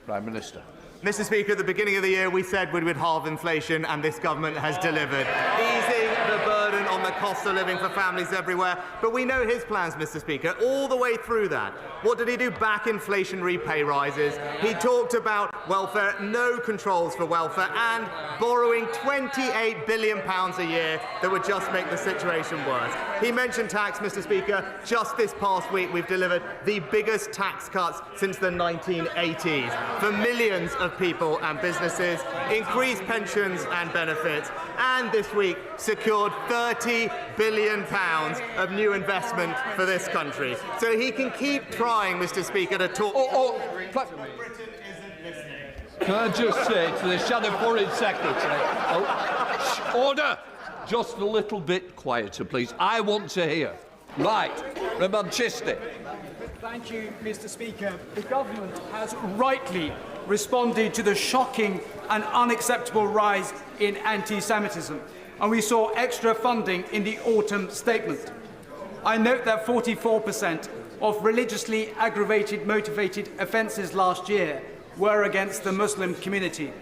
Prime Minister. Mr Speaker, at the beginning of the year we said we would halve inflation, and this government has delivered, easing the burden on the cost of living for families everywhere. But we know his plans, Mr Speaker, all the way through that. What did he do? Back inflationary pay rises. He talked about welfare, no controls for welfare, and borrowing £28 billion a year that would just make the situation worse. He mentioned tax, Mr Speaker. Just this past week we've delivered the biggest tax cuts since the 1980s for millions of people and businesses, increased pensions and benefits, and this week secured £30 billion of new investment for this country. So he can keep trying, Mr Speaker, to talk... Can I just say to the Shadow Foreign Secretary... order! Just a little bit quieter, please. I want to hear. Right, Manchester. Thank you, Mr Speaker. The government has rightly responded to the shocking and unacceptable rise in anti-Semitism, and we saw extra funding in the autumn statement. I note that 44% of religiously aggravated motivated offences last year were against the Muslim community.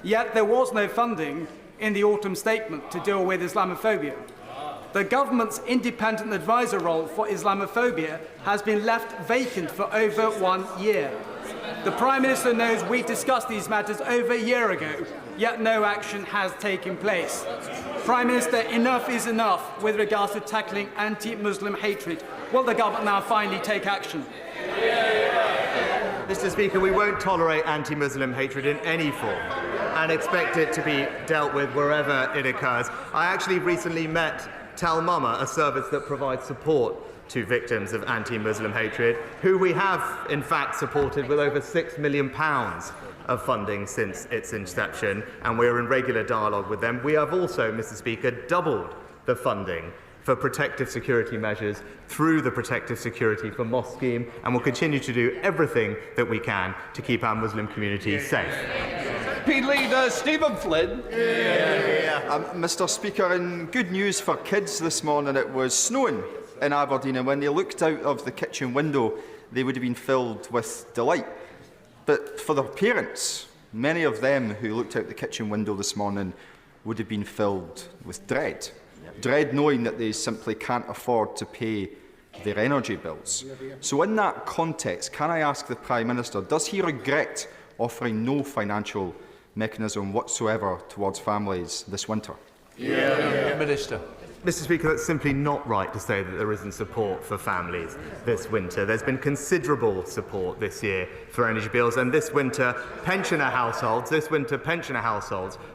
Yet there was no funding in the autumn statement to deal with Islamophobia. The government's independent advisor role for Islamophobia has been left vacant for over 1 year. The Prime Minister knows we discussed these matters over a year ago, yet no action has taken place. Prime Minister, enough is enough with regards to tackling anti-Muslim hatred. Will the government now finally take action? Mr Speaker, we won't tolerate anti-Muslim hatred in any form and expect it to be dealt with wherever it occurs. I actually recently met Tal Mama, a service that provides support to victims of anti-Muslim hatred, who we have, in fact, supported with over £6 million of funding since its inception, and we're in regular dialogue with them. We have also, Mr Speaker, doubled the funding for protective security measures through the Protective Security for Mosque scheme, and will continue to do everything that we can to keep our Muslim community safe. Leader Stephen Flynn. Mr Speaker, in good news for kids this morning, it was snowing in Aberdeen, and when they looked out of the kitchen window, they would have been filled with delight. But for their parents, many of them who looked out the kitchen window this morning would have been filled with dread. Dread knowing that they simply can't afford to pay their energy bills. So in that context, can I ask the Prime Minister, does he regret offering no financial mechanism whatsoever towards families this winter? Minister. Mr Speaker, that's simply not right to say that there isn't support for families this winter. There's been considerable support this year for energy bills, and this winter pensioner households,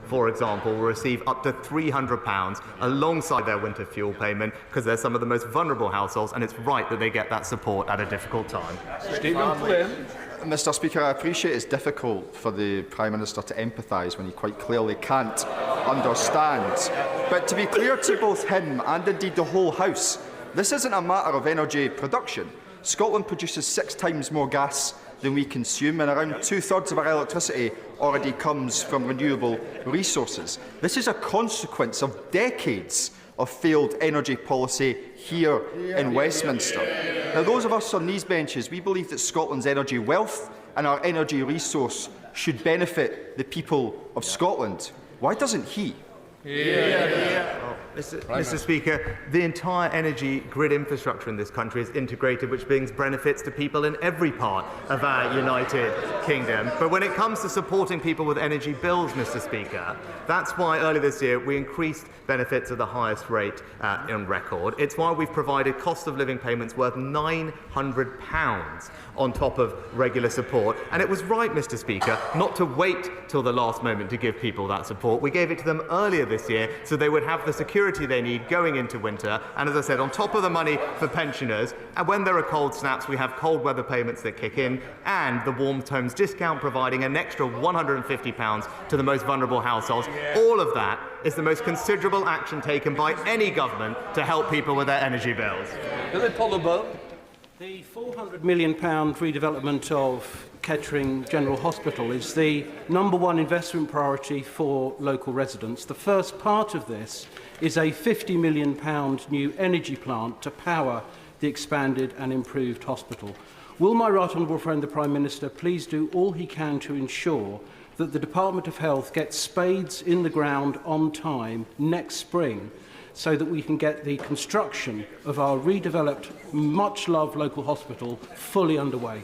for example, will receive up to £300 alongside their winter fuel payment, because they're some of the most vulnerable households, and it's right that they get that support at a difficult time. Stephen Flynn. Mr Speaker, I appreciate it's difficult for the Prime Minister to empathise when he quite clearly can't understand. But to be clear to both him and indeed the whole House, this isn't a matter of energy production. Scotland produces 6 times more gas than we consume, and around 2/3 of our electricity already comes from renewable resources. This is a consequence of decades of failed energy policy here in Westminster. Now, those of us on these benches, we believe that Scotland's energy wealth and our energy resource should benefit the people of Scotland. Why doesn't he? Mr Speaker, the entire energy grid infrastructure in this country is integrated, which brings benefits to people in every part of our United Kingdom. But when it comes to supporting people with energy bills, Mr Speaker, that's why earlier this year we increased benefits at the highest rate on record. It's why we've provided cost of living payments worth £900 on top of regular support. And it was right, Mr Speaker, not to wait till the last moment to give people that support. We gave it to them earlier this year so they would have the security security they need going into winter, and as I said, on top of the money for pensioners, and when there are cold snaps, we have cold weather payments that kick in, and the Warm Homes discount providing an extra £150 to the most vulnerable households. All of that is the most considerable action taken by any government to help people with their energy bills. The £400 million redevelopment of Kettering General Hospital is the #1 investment priority for local residents. The first part of this is a £50 million new energy plant to power the expanded and improved hospital. Will my right honourable friend, the Prime Minister, please do all he can to ensure that the Department of Health gets spades in the ground on time next spring, so that we can get the construction of our redeveloped, much-loved local hospital fully underway?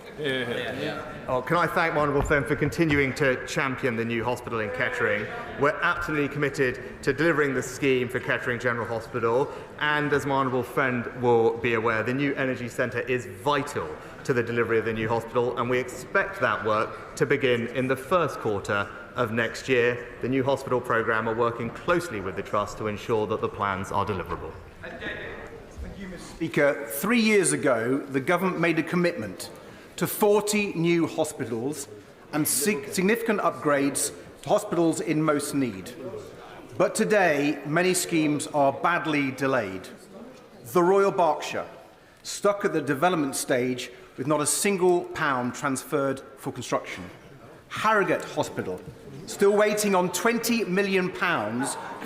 Oh, can I thank my honourable friend for continuing to champion the new hospital in Kettering. We're absolutely committed to delivering the scheme for Kettering General Hospital, and as my honourable friend will be aware, the new energy centre is vital to the delivery of the new hospital, and we expect that work to begin in the first quarter of next year. The new hospital programme are working closely with the Trust to ensure that the plans are deliverable. Thank you, Mr. Speaker. 3 years ago, the government made a commitment to 40 new hospitals and significant upgrades to hospitals in most need. But today, many schemes are badly delayed. The Royal Berkshire, stuck at the development stage with not a single pound transferred for construction. Harrogate Hospital, still waiting on £20 million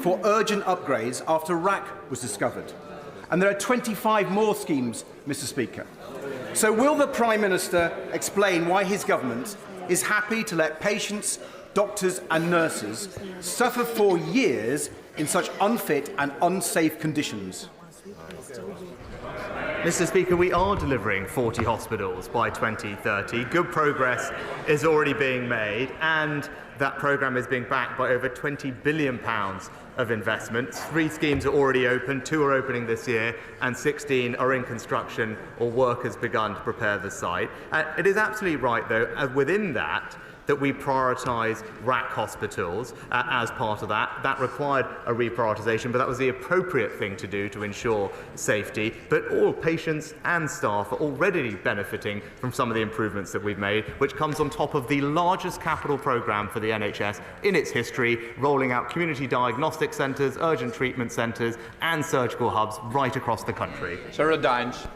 for urgent upgrades after RAC was discovered. And there are 25 more schemes, Mr. Speaker. So will the Prime Minister explain why his government is happy to let patients, doctors and nurses suffer for years in such unfit and unsafe conditions? Mr. Speaker, we are delivering 40 hospitals by 2030. Good progress is already being made, and that programme is being backed by over £20 billion of investment. 3 schemes are already open, 2 are opening this year, and 16 are in construction or work has begun to prepare the site. It is absolutely right, though, within that we prioritise RAC hospitals as part of that. That required a reprioritisation, but that was the appropriate thing to do to ensure safety. But all patients and staff are already benefiting from some of the improvements that we've made, which comes on top of the largest capital programme for the NHS in its history, rolling out community diagnostic centres, urgent treatment centres and surgical hubs right across the country. Sarah Dines.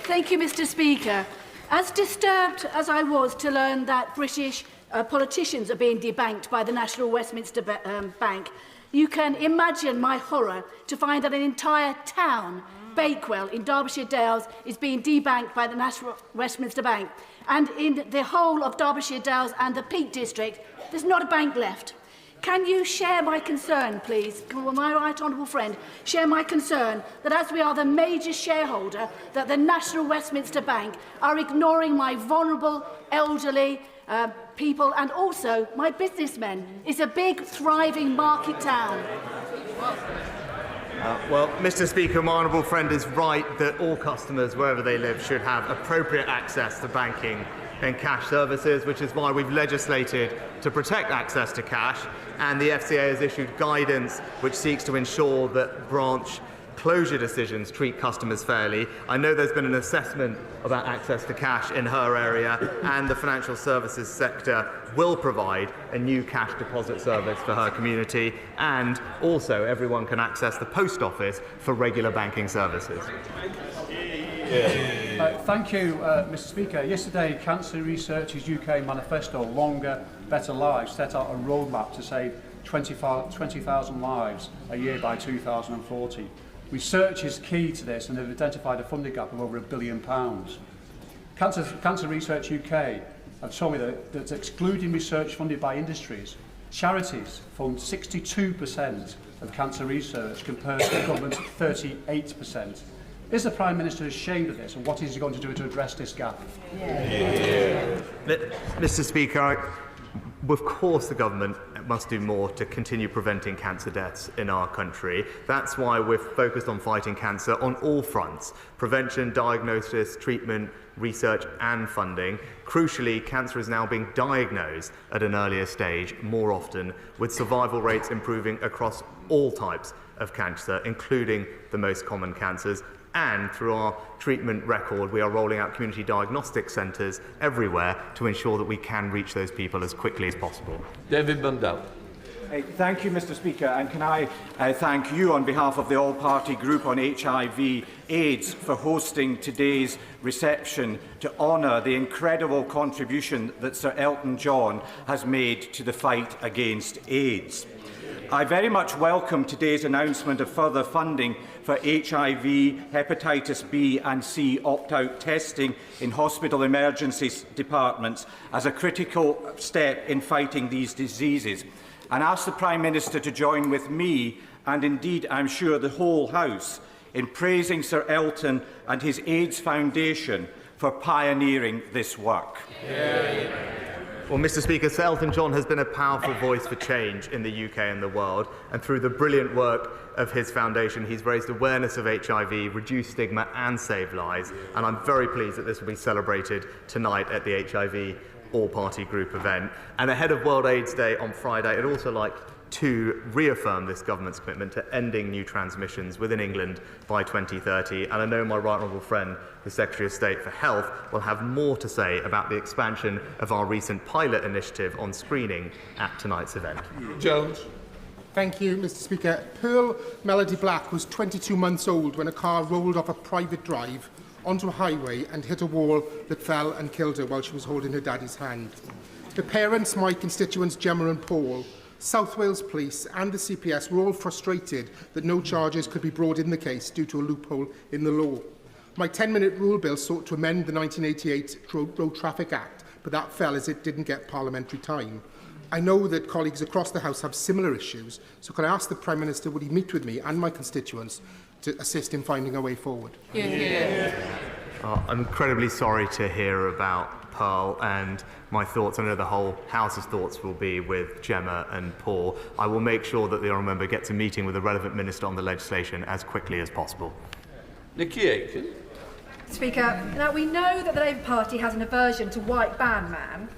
Thank you, Mr. Speaker. As disturbed as I was to learn that British politicians are being debanked by the National Westminster Bank, you can imagine my horror to find that an entire town, Bakewell in Derbyshire Dales, is being debanked by the National Westminster Bank. And in the whole of Derbyshire Dales and the Peak District, there's not a bank left. Can you share my concern, please? Will my right honourable friend share my concern that as we are the major shareholder, that the National Westminster Bank are ignoring my vulnerable, elderly people and also my businessmen? It's a big, thriving market town. Well, Mr. Speaker, my honourable friend is right that all customers, wherever they live, should have appropriate access to banking and cash services, which is why we've legislated to protect access to cash, and the FCA has issued guidance which seeks to ensure that branch closure decisions treat customers fairly. I know there's been an assessment about access to cash in her area, and the financial services sector will provide a new cash deposit service for her community, and also everyone can access the post office for regular banking services. Thank you, Mr. Speaker. Yesterday, Cancer Research's UK manifesto, Longer, Better Lives, set out a roadmap to save 20,000 lives a year by 2040. Research is key to this, and they've identified a funding gap of over £1 billion. Cancer Research UK have told me that excluding research funded by industries, charities fund 62% of cancer research compared to the government's 38%. Is the Prime Minister ashamed of this, and what is he going to do to address this gap? Mr. Speaker, of course the government must do more to continue preventing cancer deaths in our country. That's why we're focused on fighting cancer on all fronts: prevention, diagnosis, treatment, research and funding. Crucially, cancer is now being diagnosed at an earlier stage more often, with survival rates improving across all types of cancer, including the most common cancers. And through our treatment record, we are rolling out community diagnostic centres everywhere to ensure that we can reach those people as quickly as possible. David Mundell. Thank you, Mr. Speaker, and can I thank you on behalf of the All-Party Group on HIV/AIDS for hosting today's reception to honour the incredible contribution that Sir Elton John has made to the fight against AIDS. I very much welcome today's announcement of further funding for HIV, hepatitis B and C opt-out testing in hospital emergency departments as a critical step in fighting these diseases, and ask the Prime Minister to join with me, and indeed I'm sure the whole House, in praising Sir Elton and his AIDS Foundation for pioneering this work. Well, Mr. Speaker, Sir Elton John has been a powerful voice for change in the UK and the world, and through the brilliant work of his foundation, he's raised awareness of HIV, reduced stigma and saved lives, and I'm very pleased that this will be celebrated tonight at the HIV All-Party Group event. And ahead of World AIDS Day on Friday, I'd also like to reaffirm this government's commitment to ending new transmissions within England by 2030. And I know my right honourable friend, the Secretary of State for Health, will have more to say about the expansion of our recent pilot initiative on screening at tonight's event. Jones. Thank you, Mr. Speaker. Pearl Melody Black was 22 months old when a car rolled off a private drive onto a highway and hit a wall that fell and killed her while she was holding her daddy's hand. The parents, my constituents Gemma and Paul, South Wales Police and the CPS were all frustrated that no charges could be brought in the case due to a loophole in the law. My 10-minute rule bill sought to amend the 1988 Road Traffic Act, but that fell as it didn't get parliamentary time. I know that colleagues across the House have similar issues, so can I ask the Prime Minister would he meet with me and my constituents to assist in finding a way forward? I'm incredibly sorry to hear about Pearl, and my thoughts, I know the whole House's thoughts will be with Gemma and Paul. I will make sure that the honourable member gets a meeting with the relevant minister on the legislation as quickly as possible. Nikki Aiken. Speaker, now we know that the Labour Party has an aversion to white band man,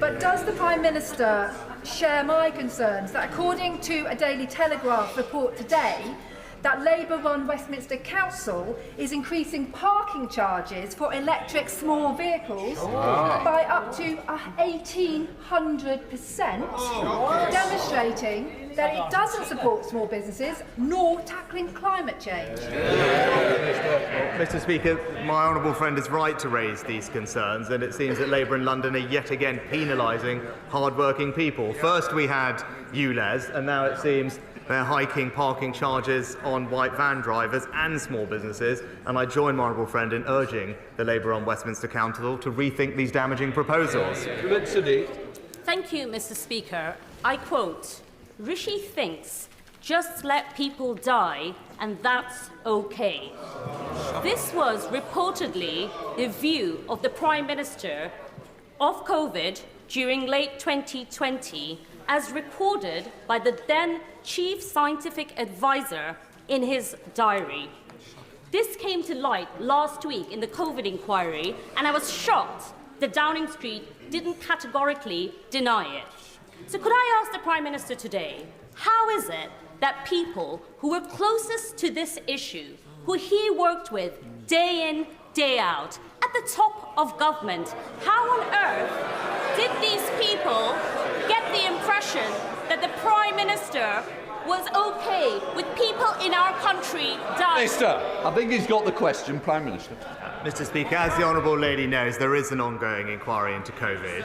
but does the Prime Minister share my concerns that according to a Daily Telegraph report today, that Labour-run Westminster Council is increasing parking charges for electric small vehicles by up to 1,800%, demonstrating that it doesn't support small businesses nor tackling climate change. Mr. Speaker, my honourable friend is right to raise these concerns, and it seems that Labour in London are yet again penalising hard-working people. First we had ULEZ, and now it seems they're hiking parking charges on white van drivers and small businesses, and I join my honourable friend in urging the Labour-run Westminster Council to rethink these damaging proposals. Thank you, Mr. Speaker. I quote, "Rishi thinks, just let people die and that's okay." This was reportedly the view of the Prime Minister of COVID during late 2020, as recorded by the then Chief Scientific Advisor in his diary. This came to light last week in the COVID inquiry, and I was shocked that Downing Street didn't categorically deny it. So could I ask the Prime Minister today, how is it that people who were closest to this issue, who he worked with day in, day out, at the top of government, how on earth did these people get the impression that the Prime Minister was okay with people in our country dying? Minister, I think he's got the question, Prime Minister. Mr. Speaker, as the honourable lady knows, there is an ongoing inquiry into COVID,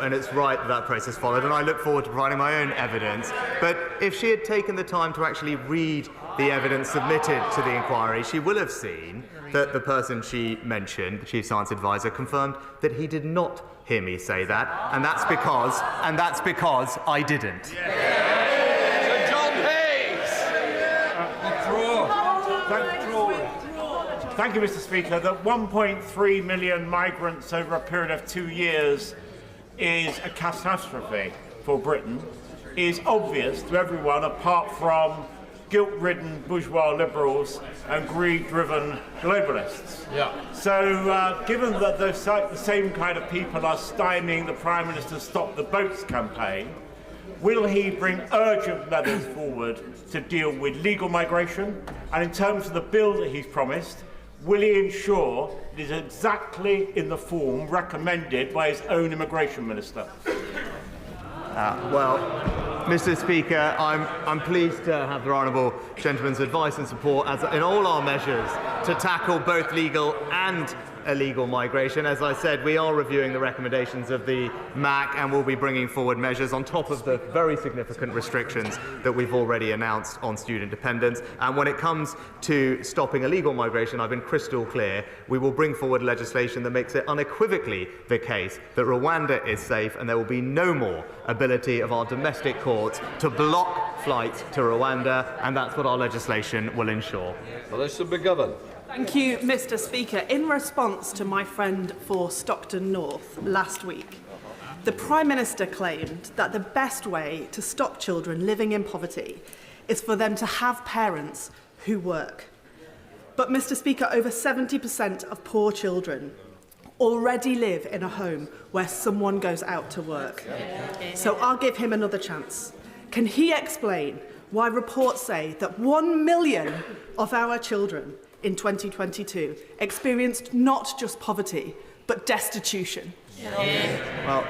and it's right that that process followed, and I look forward to providing my own evidence. But if she had taken the time to actually read the evidence submitted to the inquiry, she will have seen that the person she mentioned, the Chief Science Advisor, confirmed that he did not hear me say that, and that's because I didn't. Sir John Hayes. Thank you, Mr. Speaker. That 1.3 million migrants over a period of 2 years is a catastrophe for Britain is obvious to everyone apart from guilt-ridden bourgeois liberals and greed-driven globalists. So, given that the same kind of people are stymieing the Prime Minister's Stop the Boats campaign, will he bring urgent measures forward to deal with legal migration? And in terms of the bill that he's promised, will he ensure it is exactly in the form recommended by his own immigration minister? Well, Mr. Speaker, I'm pleased to have the honourable gentleman's advice and support as in all our measures to tackle both legal and illegal migration. As I said, we are reviewing the recommendations of the MAC and will be bringing forward measures on top of the very significant restrictions that we've already announced on student dependence. And when it comes to stopping illegal migration, I've been crystal clear. We will bring forward legislation that makes it unequivocally the case that Rwanda is safe, and there will be no more ability of our domestic courts to block flights to Rwanda, and that's what our legislation will ensure. Melissa McGovern. Thank you, Mr. Speaker. In response to my friend for Stockton North last week, the Prime Minister claimed that the best way to stop children living in poverty is for them to have parents who work. But, Mr. Speaker, over 70% of poor children already live in a home where someone goes out to work. So I'll give him another chance. Can he explain why reports say that 1 million of our children in 2022 experienced not just poverty, but destitution? Well,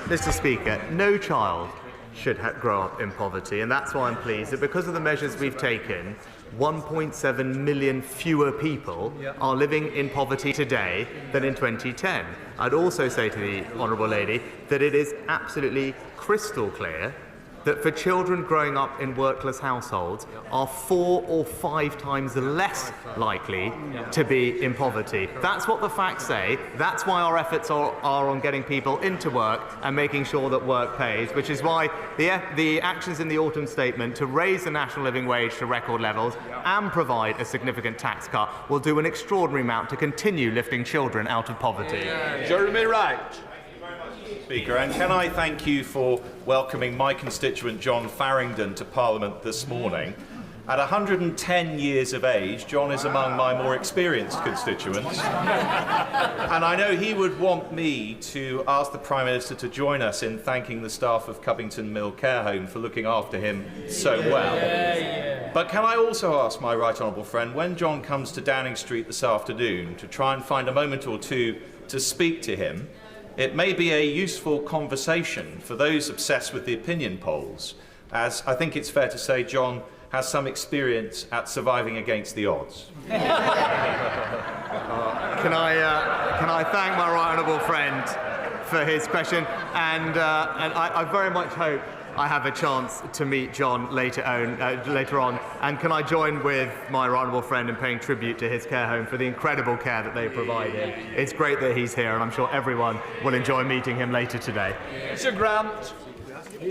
Mr. Speaker, no child should grow up in poverty, and that's why I'm pleased that because of the measures we've taken, 1.7 million fewer people are living in poverty today than in 2010. I'd also say to the honourable lady that it is absolutely crystal clear that for children growing up in workless households are 4 or 5 times less likely to be in poverty. That's what the facts say. That's why our efforts are on getting people into work and making sure that work pays, which is why the actions in the autumn statement to raise the national living wage to record levels and provide a significant tax cut will do an extraordinary amount to continue lifting children out of poverty. Jeremy Wright. Speaker, and can I thank you for welcoming my constituent John Farringdon to Parliament this morning. At 110 years of age, John is among my more experienced constituents, and I know he would want me to ask the Prime Minister to join us in thanking the staff of Covington Mill Care Home for looking after him so well. But can I also ask my right honourable friend, when John comes to Downing Street this afternoon, to try and find a moment or two to speak to him? It may be a useful conversation for those obsessed with the opinion polls, as I think it's fair to say John has some experience at surviving against the odds. Can I thank my right honourable friend for his question, and I very much hope I have a chance to meet John later on. And can I join with my right honourable friend in paying tribute to his care home for the incredible care that they provide him. It's great that he's here, and I'm sure everyone will enjoy meeting him later today. Sir Grant. Thank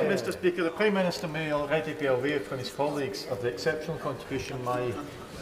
you, Mr. Speaker. The Prime Minister may already be aware from his colleagues of the exceptional contribution my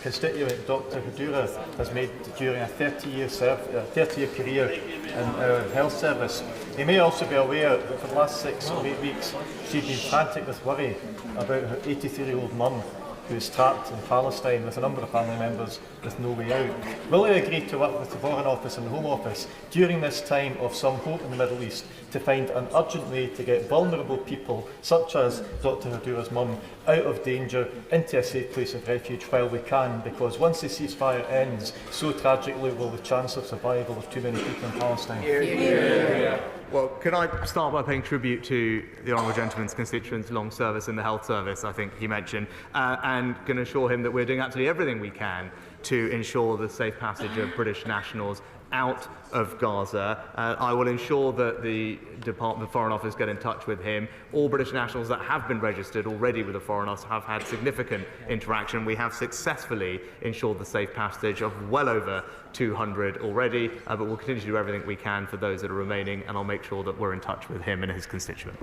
constituent, Dr. Hudura, has made during a 30-year career in our health service. He may also be aware that for the last 6 or 8 weeks she's been frantic with worry about her 83-year-old mum who is trapped in Palestine with a number of family members with no way out. Will he agree to work with the Foreign Office and the Home Office during this time of some hope in the Middle East to find an urgent way to get vulnerable people, such as Dr. Hudura's mum, out of danger into a safe place of refuge while we can? Because once the ceasefire ends, so tragically will the chance of survival of too many people in Palestine. Well, can I start by paying tribute to the honourable gentleman's constituent's long service in the health service, I think he mentioned, and can assure him that we're doing absolutely everything we can to ensure the safe passage of British nationals out of Gaza. I will ensure that the Department of Foreign Office get in touch with him. All British nationals that have been registered already with the Foreign Office have had significant interaction. We have successfully ensured the safe passage of well over 200 already, but we'll continue to do everything we can for those that are remaining, and I'll make sure that we're in touch with him and his constituent.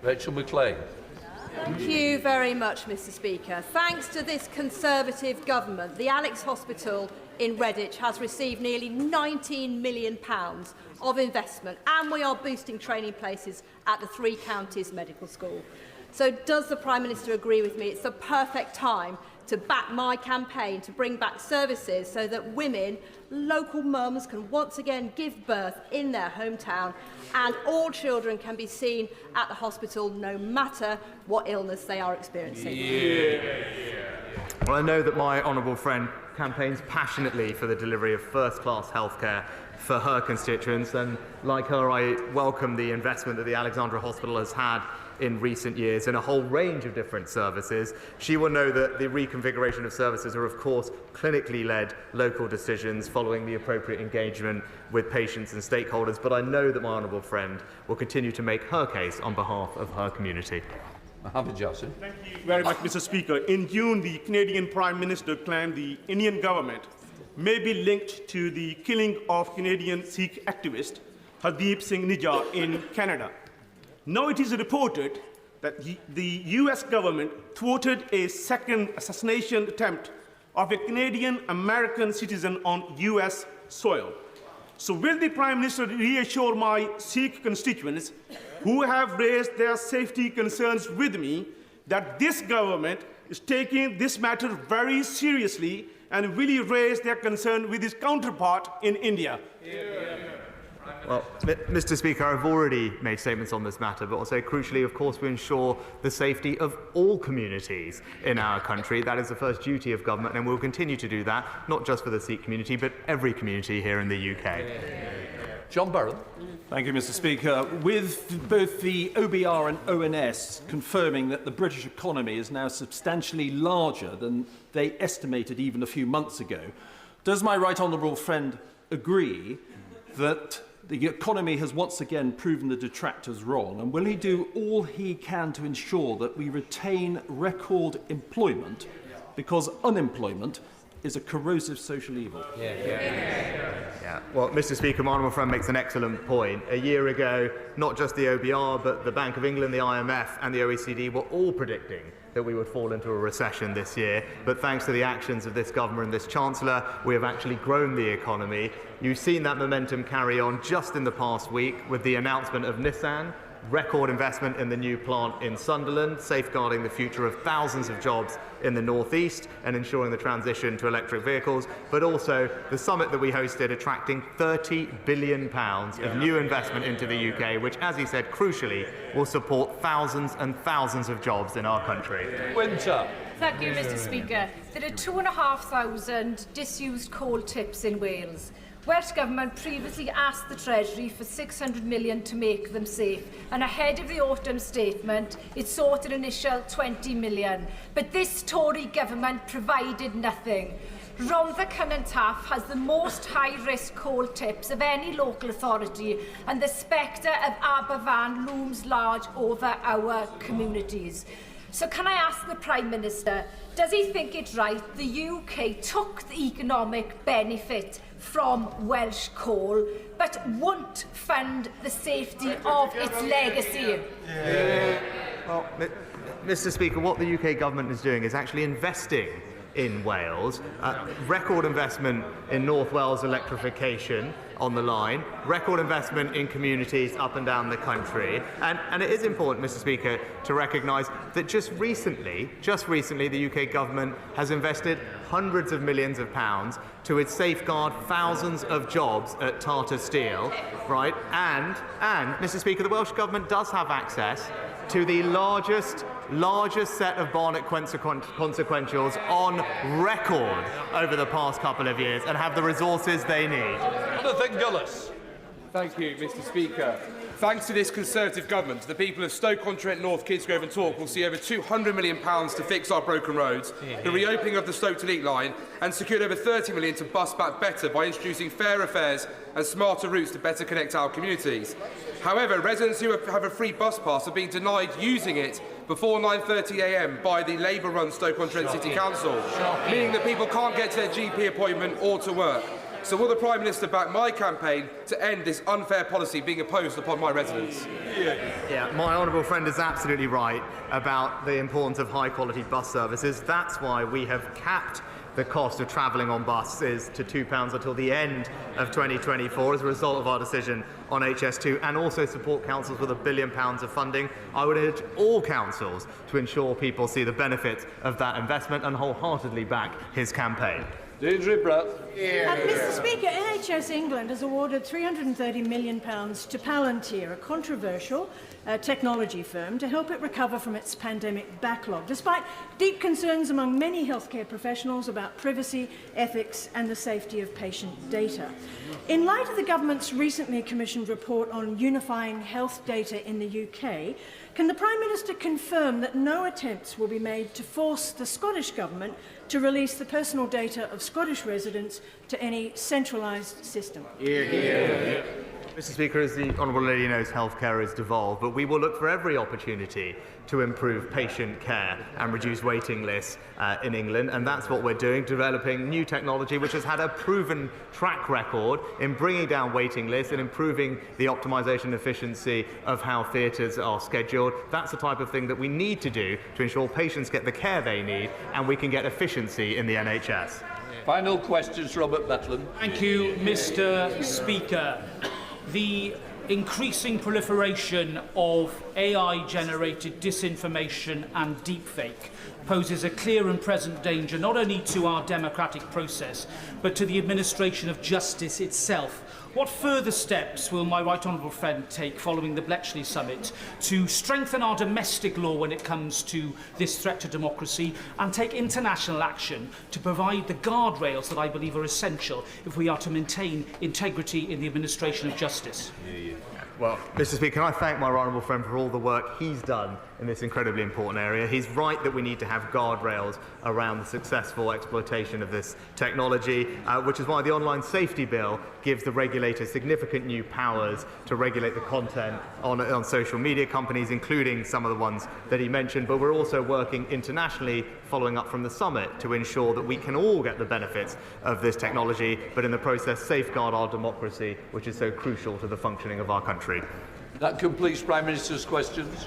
Rachel McLean. Thank you very much, Mr. Speaker. Thanks to this Conservative government, the Alex Hospital in Redditch has received nearly £19 million of investment, and we are boosting training places at the 3 Counties Medical School. So does the Prime Minister agree with me it's the perfect time to back my campaign to bring back services so that women, local mums, can once again give birth in their hometown and all children can be seen at the hospital no matter what illness they are experiencing. Well, I know that my honourable friend campaigns passionately for the delivery of first-class healthcare for her constituents, and like her, I welcome the investment that the Alexandra Hospital has had in recent years in a whole range of different services. She will know that the reconfiguration of services are, of course, clinically led local decisions following the appropriate engagement with patients and stakeholders, but I know that my honourable friend will continue to make her case on behalf of her community. Mohammed Johnson. Thank you very much, Mr. Speaker. In June, the Canadian Prime Minister claimed the Indian government may be linked to the killing of Canadian Sikh activist Hardeep Singh Nijjar in Canada. Now it is reported that the US government thwarted a second assassination attempt of a Canadian-American citizen on US soil. So will the Prime Minister reassure my Sikh constituents who have raised their safety concerns with me that this government is taking this matter very seriously and will raise their concern with his counterpart in India? Well, Mr. Speaker, I've already made statements on this matter, but also crucially, of course, we ensure the safety of all communities in our country. That is the first duty of government, and we'll continue to do that, not just for the Sikh community, but every community here in the UK. John Burrell. Thank you, Mr. Speaker. With both the OBR and ONS confirming that the British economy is now substantially larger than they estimated even a few months ago, does my right honourable friend agree that the economy has once again proven the detractors wrong, and will he do all he can to ensure that we retain record employment, because unemployment is a corrosive social evil? Well, Mr. Speaker, my honourable friend makes an excellent point. A year ago, not just the OBR, but the Bank of England, the IMF and the OECD were all predicting that we would fall into a recession this year. But thanks to the actions of this government and this Chancellor, we have actually grown the economy. You've seen that momentum carry on just in the past week with the announcement of Nissan, record investment in the new plant in Sunderland, safeguarding the future of thousands of jobs in the North East and ensuring the transition to electric vehicles, but also the summit that we hosted attracting £30 billion of new investment into the UK, which, as he said, crucially will support thousands and thousands of jobs in our country. Winter. Thank you, Mr. Speaker. There are 2,500 disused coal tips in Wales. Welsh Government previously asked the Treasury for £600 million to make them safe, and ahead of the autumn statement, it sought an initial £20 million. But this Tory government provided nothing. Rhondda Cynon Taf has the most high-risk coal tips of any local authority, and the spectre of Aberfan looms large over our communities. So can I ask the Prime Minister, does he think it right the UK took the economic benefit from Welsh coal, but won't fund the safety of its legacy? Well, Mr. Speaker, what the UK government is doing is actually investing in Wales, record investment in North Wales electrification on the line, record investment in communities up and down the country. And it is important, Mr. Speaker, to recognise that just recently, the UK government has invested hundreds of millions of pounds to safeguard thousands of jobs at Tata Steel, right? And, Mr. Speaker, the Welsh Government does have access to the largest set of Barnett consequentials on record over the past couple of years and have the resources they need. Jonathan Gillis. Thank you, Mr. Speaker. Thanks to this Conservative government, the people of Stoke-on-Trent, North, Kidsgrove and Torque will see over £200 million to fix our broken roads, the reopening of the Stoke-to-Leek line, and secured over £30 million to bus back better by introducing fairer fares and smarter routes to better connect our communities. However, residents who have a free bus pass are being denied using it before 9:30 a.m. by the Labour-run Stoke-on-Trent City Council, meaning that people can't get to their GP appointment or to work. So will the Prime Minister back my campaign to end this unfair policy being imposed upon my residents? Yeah, my honourable friend is absolutely right about the importance of high-quality bus services. That's why we have capped the cost of travelling on buses to £2 until the end of 2024 as a result of our decision on HS2, and also support councils with £1 billion of funding. I would urge all councils to ensure people see the benefits of that investment and wholeheartedly back his campaign. Deirdre Brett. Mr. Speaker, NHS England has awarded £330 million to Palantir, a controversial technology firm, to help it recover from its pandemic backlog, despite deep concerns among many healthcare professionals about privacy, ethics and the safety of patient data. In light of the government's recently commissioned report on unifying health data in the UK, can the Prime Minister confirm that no attempts will be made to force the Scottish Government to release the personal data of Scottish residents to any centralised system? Mr. Speaker, as the Honourable Lady knows, healthcare is devolved, but we will look for every opportunity to improve patient care and reduce waiting lists in England, and that's what we're doing, developing new technology which has had a proven track record in bringing down waiting lists and improving the optimisation and efficiency of how theatres are scheduled. That's the type of thing that we need to do to ensure patients get the care they need and we can get efficiency in the NHS. Final questions, Robert Betland. Thank you, Mr. Speaker. The increasing proliferation of AI-generated disinformation and deepfake poses a clear and present danger not only to our democratic process, but to the administration of justice itself. What further steps will my right honourable friend take following the Bletchley Summit to strengthen our domestic law when it comes to this threat to democracy, and take international action to provide the guardrails that I believe are essential if we are to maintain integrity in the administration of justice? Well, Mr. Speaker, can I thank my honourable friend for all the work he's done in this incredibly important area. He's right that we need to have guardrails around the successful exploitation of this technology, which is why the Online Safety Bill gives the regulators significant new powers to regulate the content on social media companies, including some of the ones that he mentioned. But we're also working internationally, following up from the summit, to ensure that we can all get the benefits of this technology, but in the process safeguard our democracy, which is so crucial to the functioning of our country. That completes Prime Minister's questions.